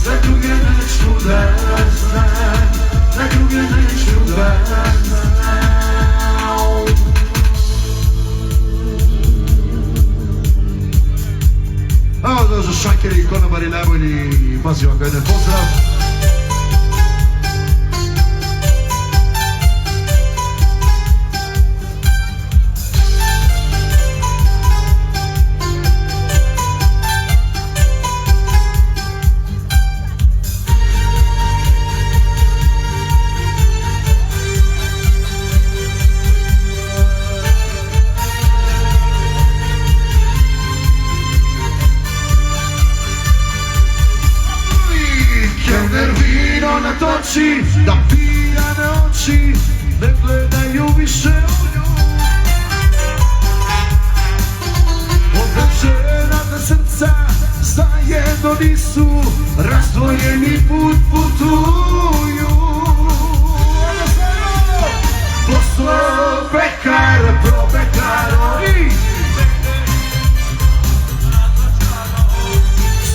za druge neću da znam, za druge neću da znam. Evo da za šankeri i konobari najbolji, pozivam ga jedan pozdrav. Da pijane oči ne gledaju više u nju. Određena da srca zajedno nisu, razdvojeni put putuju. Poslo pekar, probekaro i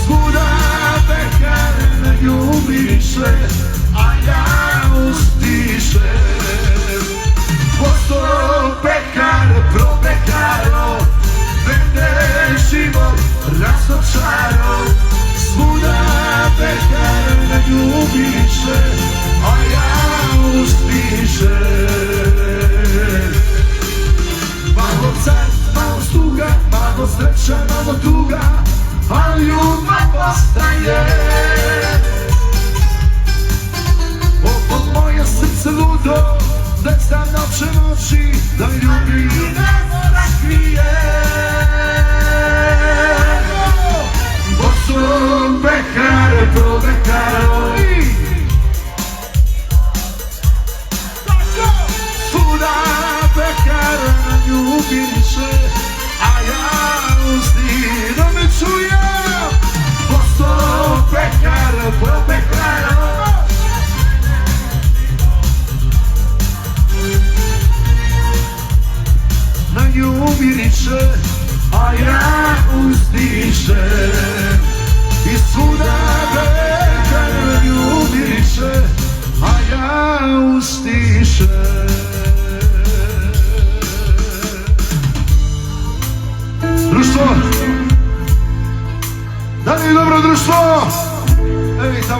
svuda pekar ne ljubiše, a ja ustišem. Postao pekar, probekaro, mene život razočaro, svuda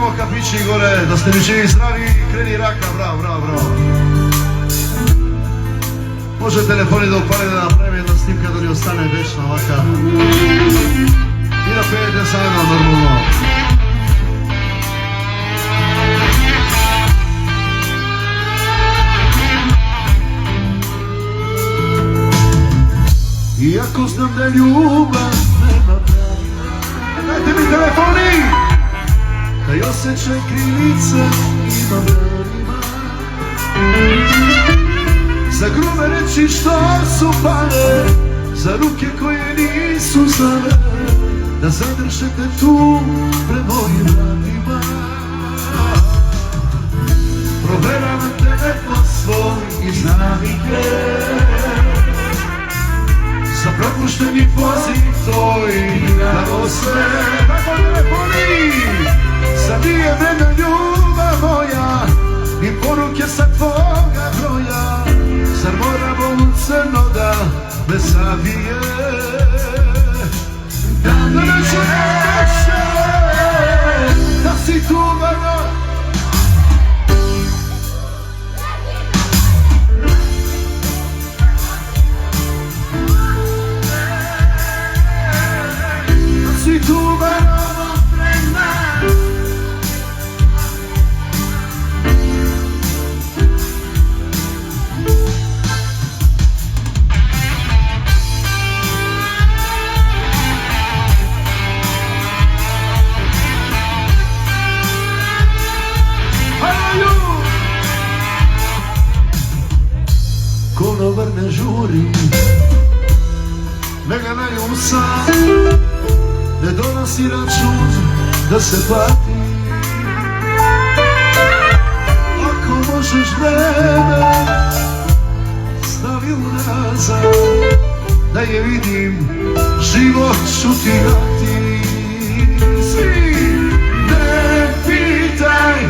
imamo kafići gore, da ste mi živi zdravi, kreni raka, bravo, bravo, bravo. Može telefoni da upali da napravi jedna snimka da li ostane večno ovaka. I da pijete zajedno normalno. Iako znam da ljubav nema pravi, dajte mi telefoni, taj osjećaj krivice ima danima. Za grube reći što su pale, za ruke koje nisu zale, da zadržete tu pred mojim vratima. Proveravam telefon svoj iz navike, za propušteni poziv tvoj dao sve. Tako telefoni, sad nije vremena ljubav moja, ni poruke sa tvoga broja. Zar moramo u crno da me zavije? Da neće neće, da si tu vrlo. Si tu vrlo prema. Konobar ne žuri, ne ganaju sam, ne donosi račun da se plati. Ako možeš vreme, stavi unazad, da je vidim, život ću ti dati. Svi ne pitaj,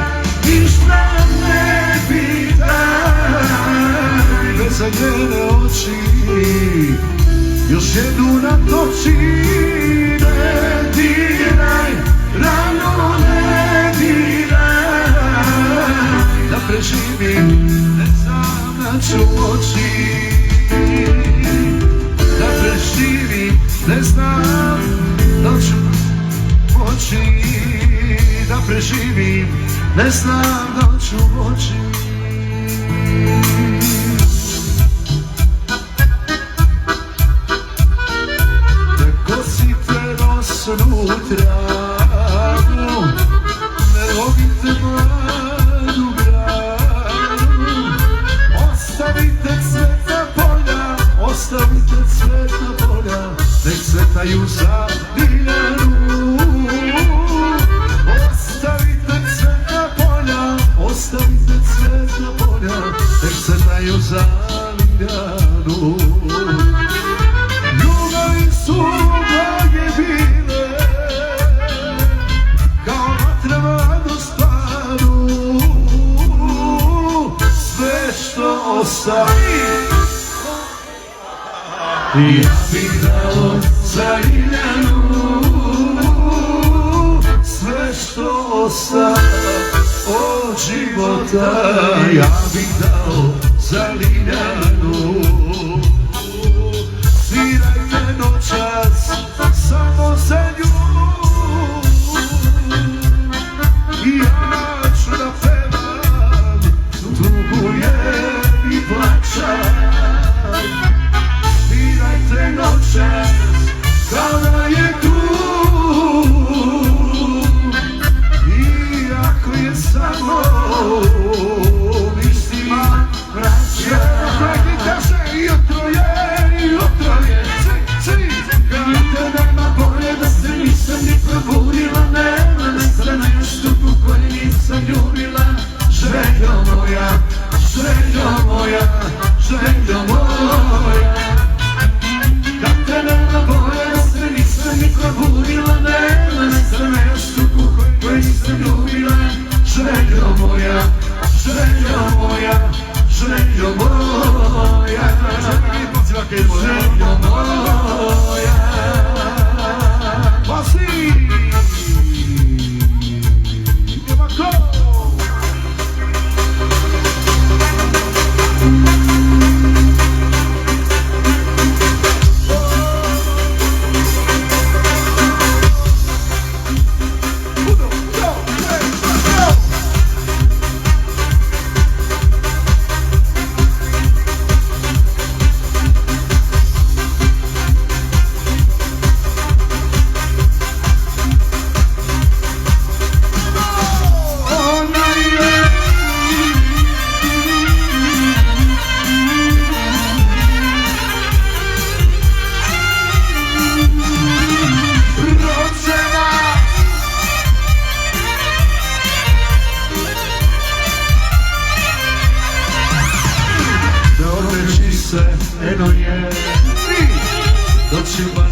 ništa ne pitaj, bez njene oči još jedu na toči. Ne diraj, rano ne diraj, da preživim, ne znam da ću moći. Da preživim, ne znam da ću moći. Da preživim, ne znam da ću moći. Unutravu, ne logite mladu granu. Ostavite cvetna polja, ostavite cvetna polja, nek cvetaju za Ljiljanu. Ostavite cvetna polja, ostavite cvetna polja, nek cvetaju za Ljiljanu. Ljubavi su blage bile, kao vatrama do spadu, sve što ostavi ja bih dao za Ljiljanu. Sve što ostavi od života ja bih dao za Ljiljanu. Svirajte noćas samo za nju, i ja ću da pevam, tugujem i plačam. Svirajte noćas kao da je tu, iako je samo istina vraća. Neki kaže jutro je, svi, kad te nema bolje da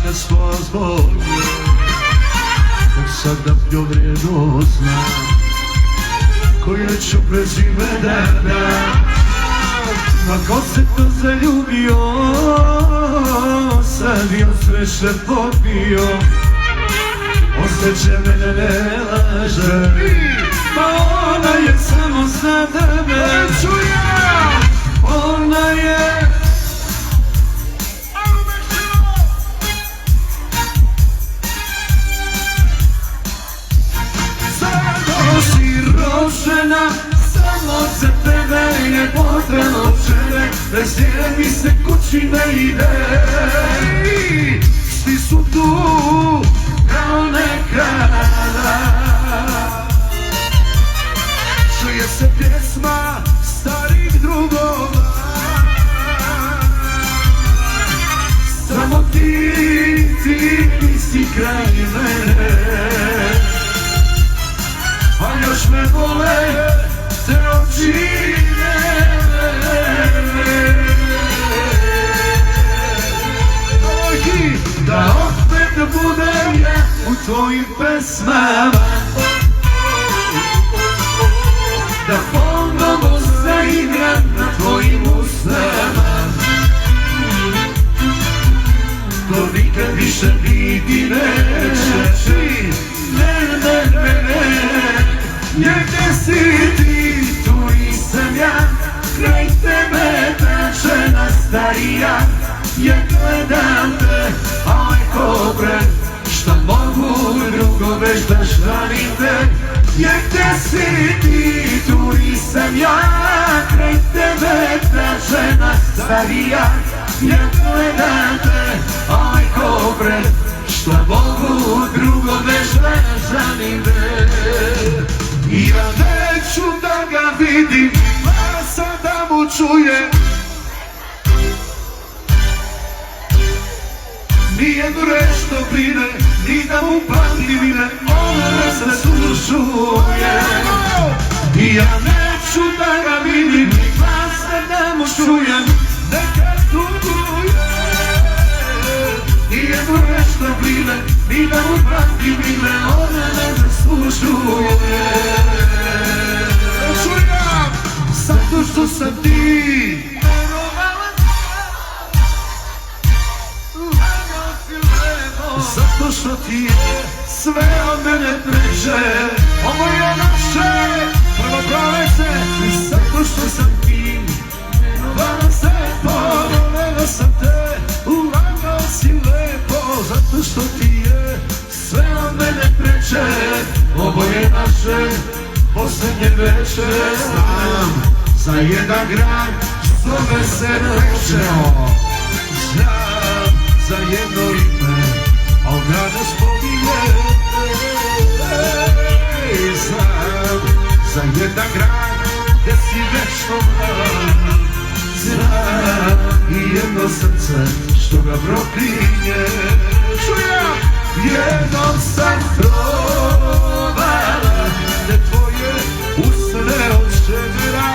ne sposobno, tek sad da pjovredno znam koje ću prezime da dam. Ma ko se to zaljubio, sad je sve popio, osjeća mene ne laže, ma ona je samo za tebe. Ona je zato si rođena, samo za tebe je potrebno žene, bez nje mi se kući ne ide. Svi su tu kao nekada, čuje se pjesma starih drugova, samo ti si kraj mene, a još me vole te očine. Da opet budem ja u tvojim pesmama, da ponovo zaigram na tvojim usnama, to nikad više biti neće. Ne, gdje si ti, tu nisam ja, kraj tebe ta žena starija. Ja gledam te, aj kobre, šta mogu drugo već da žalim te. Ja gdje si ti, tu nisam ja, kraj tebe ta žena starija. Ja gledam te, aj kobre, šta mogu drugo već da žalim te. Ja neću da ga vidim, a sad da mu čujem nijednu reč dobrine, ni da mu pamtim ime, ona ne zaslužuje. Ja neću da ga vidim, ni glasa da mu čujem, neka tuguje. Nijednu reč dobrine, ni da mu pamtim ime, ona ne zaslužuje. Čujem, zato što sam ti, zato što ti je sve od mene preče. Ovo je naše prvo proleće. Zato što sam ti, uvano se, povoleo sam te, ulagao si lepo. Zato što ti je sve od mene preče. Ovo je naše posljednje veče. Znam za jedan grad, zove se Veče. Znam za jedno ime, a ona ne spominje. Znam za jedan grad gdje si večno mlad. Znam i jedno srce što ga proklinje. Čujem, jednom sam provala te tvoje usne od šećera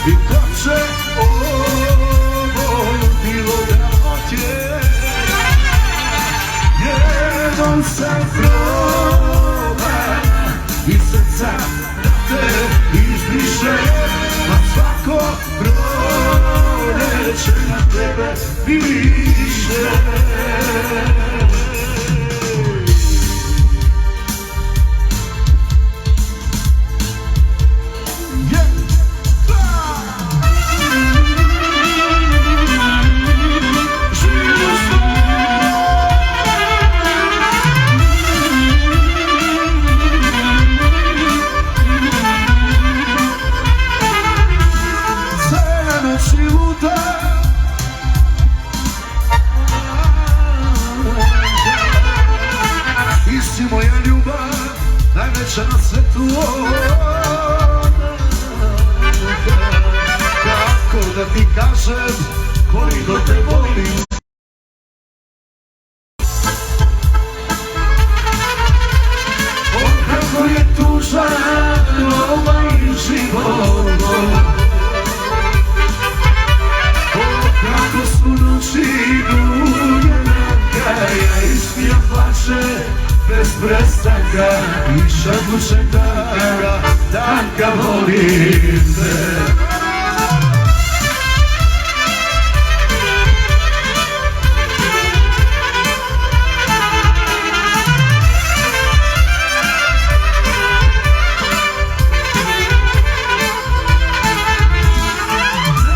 i koče ovo bilo da otje. Jednom sam probala i srca da te izbriše, a svako proleće na tebe više. Na svetu kako da ti kažem koliko te volim. O kako je tužan ovaj život, o kako su noći duge, prestanka i šapućem tanka volim te.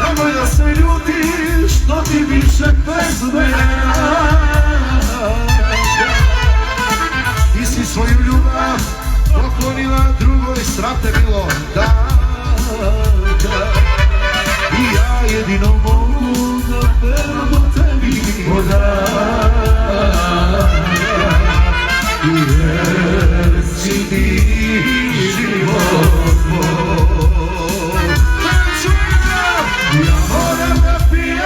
Nemoj da se ljutiš, što ti više bez mene. Ti si svoju ljubav poklonila drugoj, sram te bilo, i ja jedino mogu da verno tebi jer si ti život moj. Ja moram da pijem,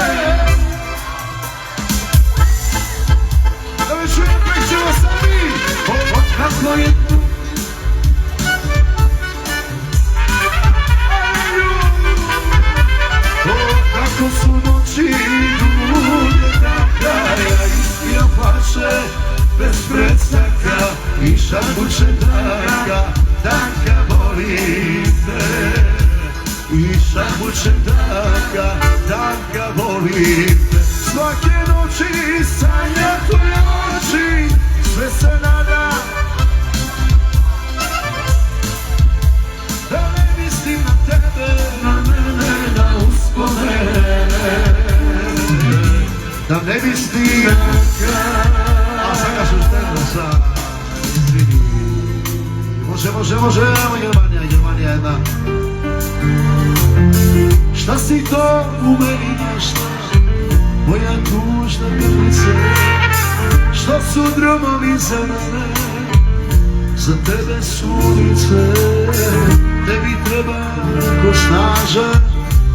da me čujem pričamo sami, kako je tu. Kako su noći duge da kraja, ispijam flaše bez prestanka i šapuće tanka volim te. I šapuće tanka volim te. Svake noći sanja tvoje oči, sve se nada da ne mislim na tebe, na mene, na uspomene, da ne mislim a sada su štedno sad, izvini. Može, Germanija jedna. Šta si to u meni našla, moja tužna grlice, što su dromovi za mene, za tebe su ulice. Tebi treba neko snažan,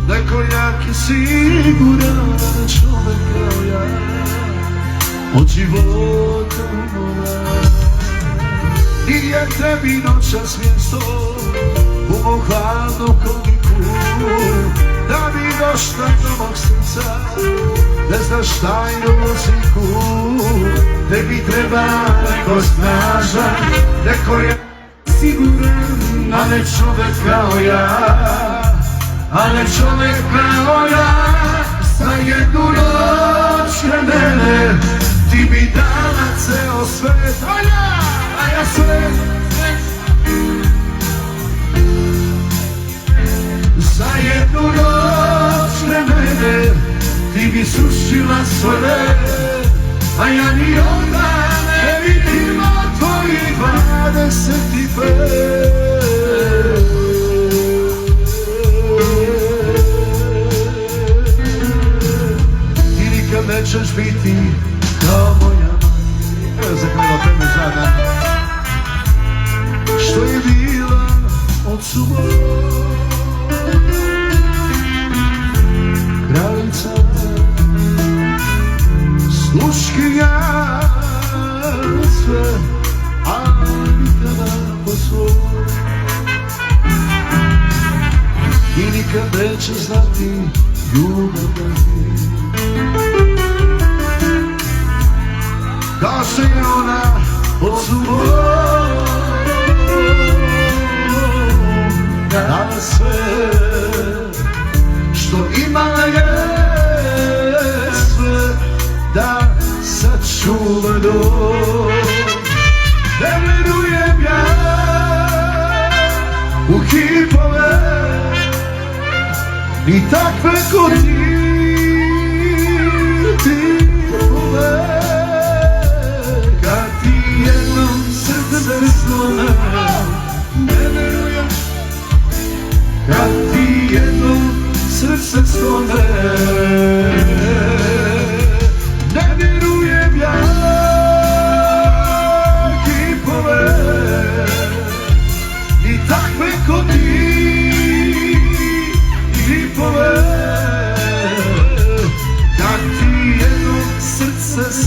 neko jak i siguran čovek kao ja, od života umora. I je tebi noćas mjesto u mom hladnom hodniku, da bi došla do mog srca, ne znaš tajnu muziku. Tebi treba neko snažan, neko jak siguran, a ne čovek kao ja, a ne čovek kao ja. Za jednu noć na mene ti bi dala ceo svet, a ja sve. Za jednu noć na mene ti bi srušila sve, a ja ni onda ne vidim od tvojih 25. Ti nikad nećeš biti kao moja majka. Evo zakljeno teme zadan, što je bila od subota. Kraljica, sluškinja, sve, ali nikada po svoj. I nikad neće znati ljubav da ti. Kao što je ona od subota dala sve, što imala je sve, da sačuva dom. Ne verujem ja u kipove, ni takve ko ti, tipove. Kad ti jednom srce slone, ne verujem. Kad ti jednom srce slone, ne vjerujem ja kipove, ni takve ko ti kipove. Kad ti jednom srce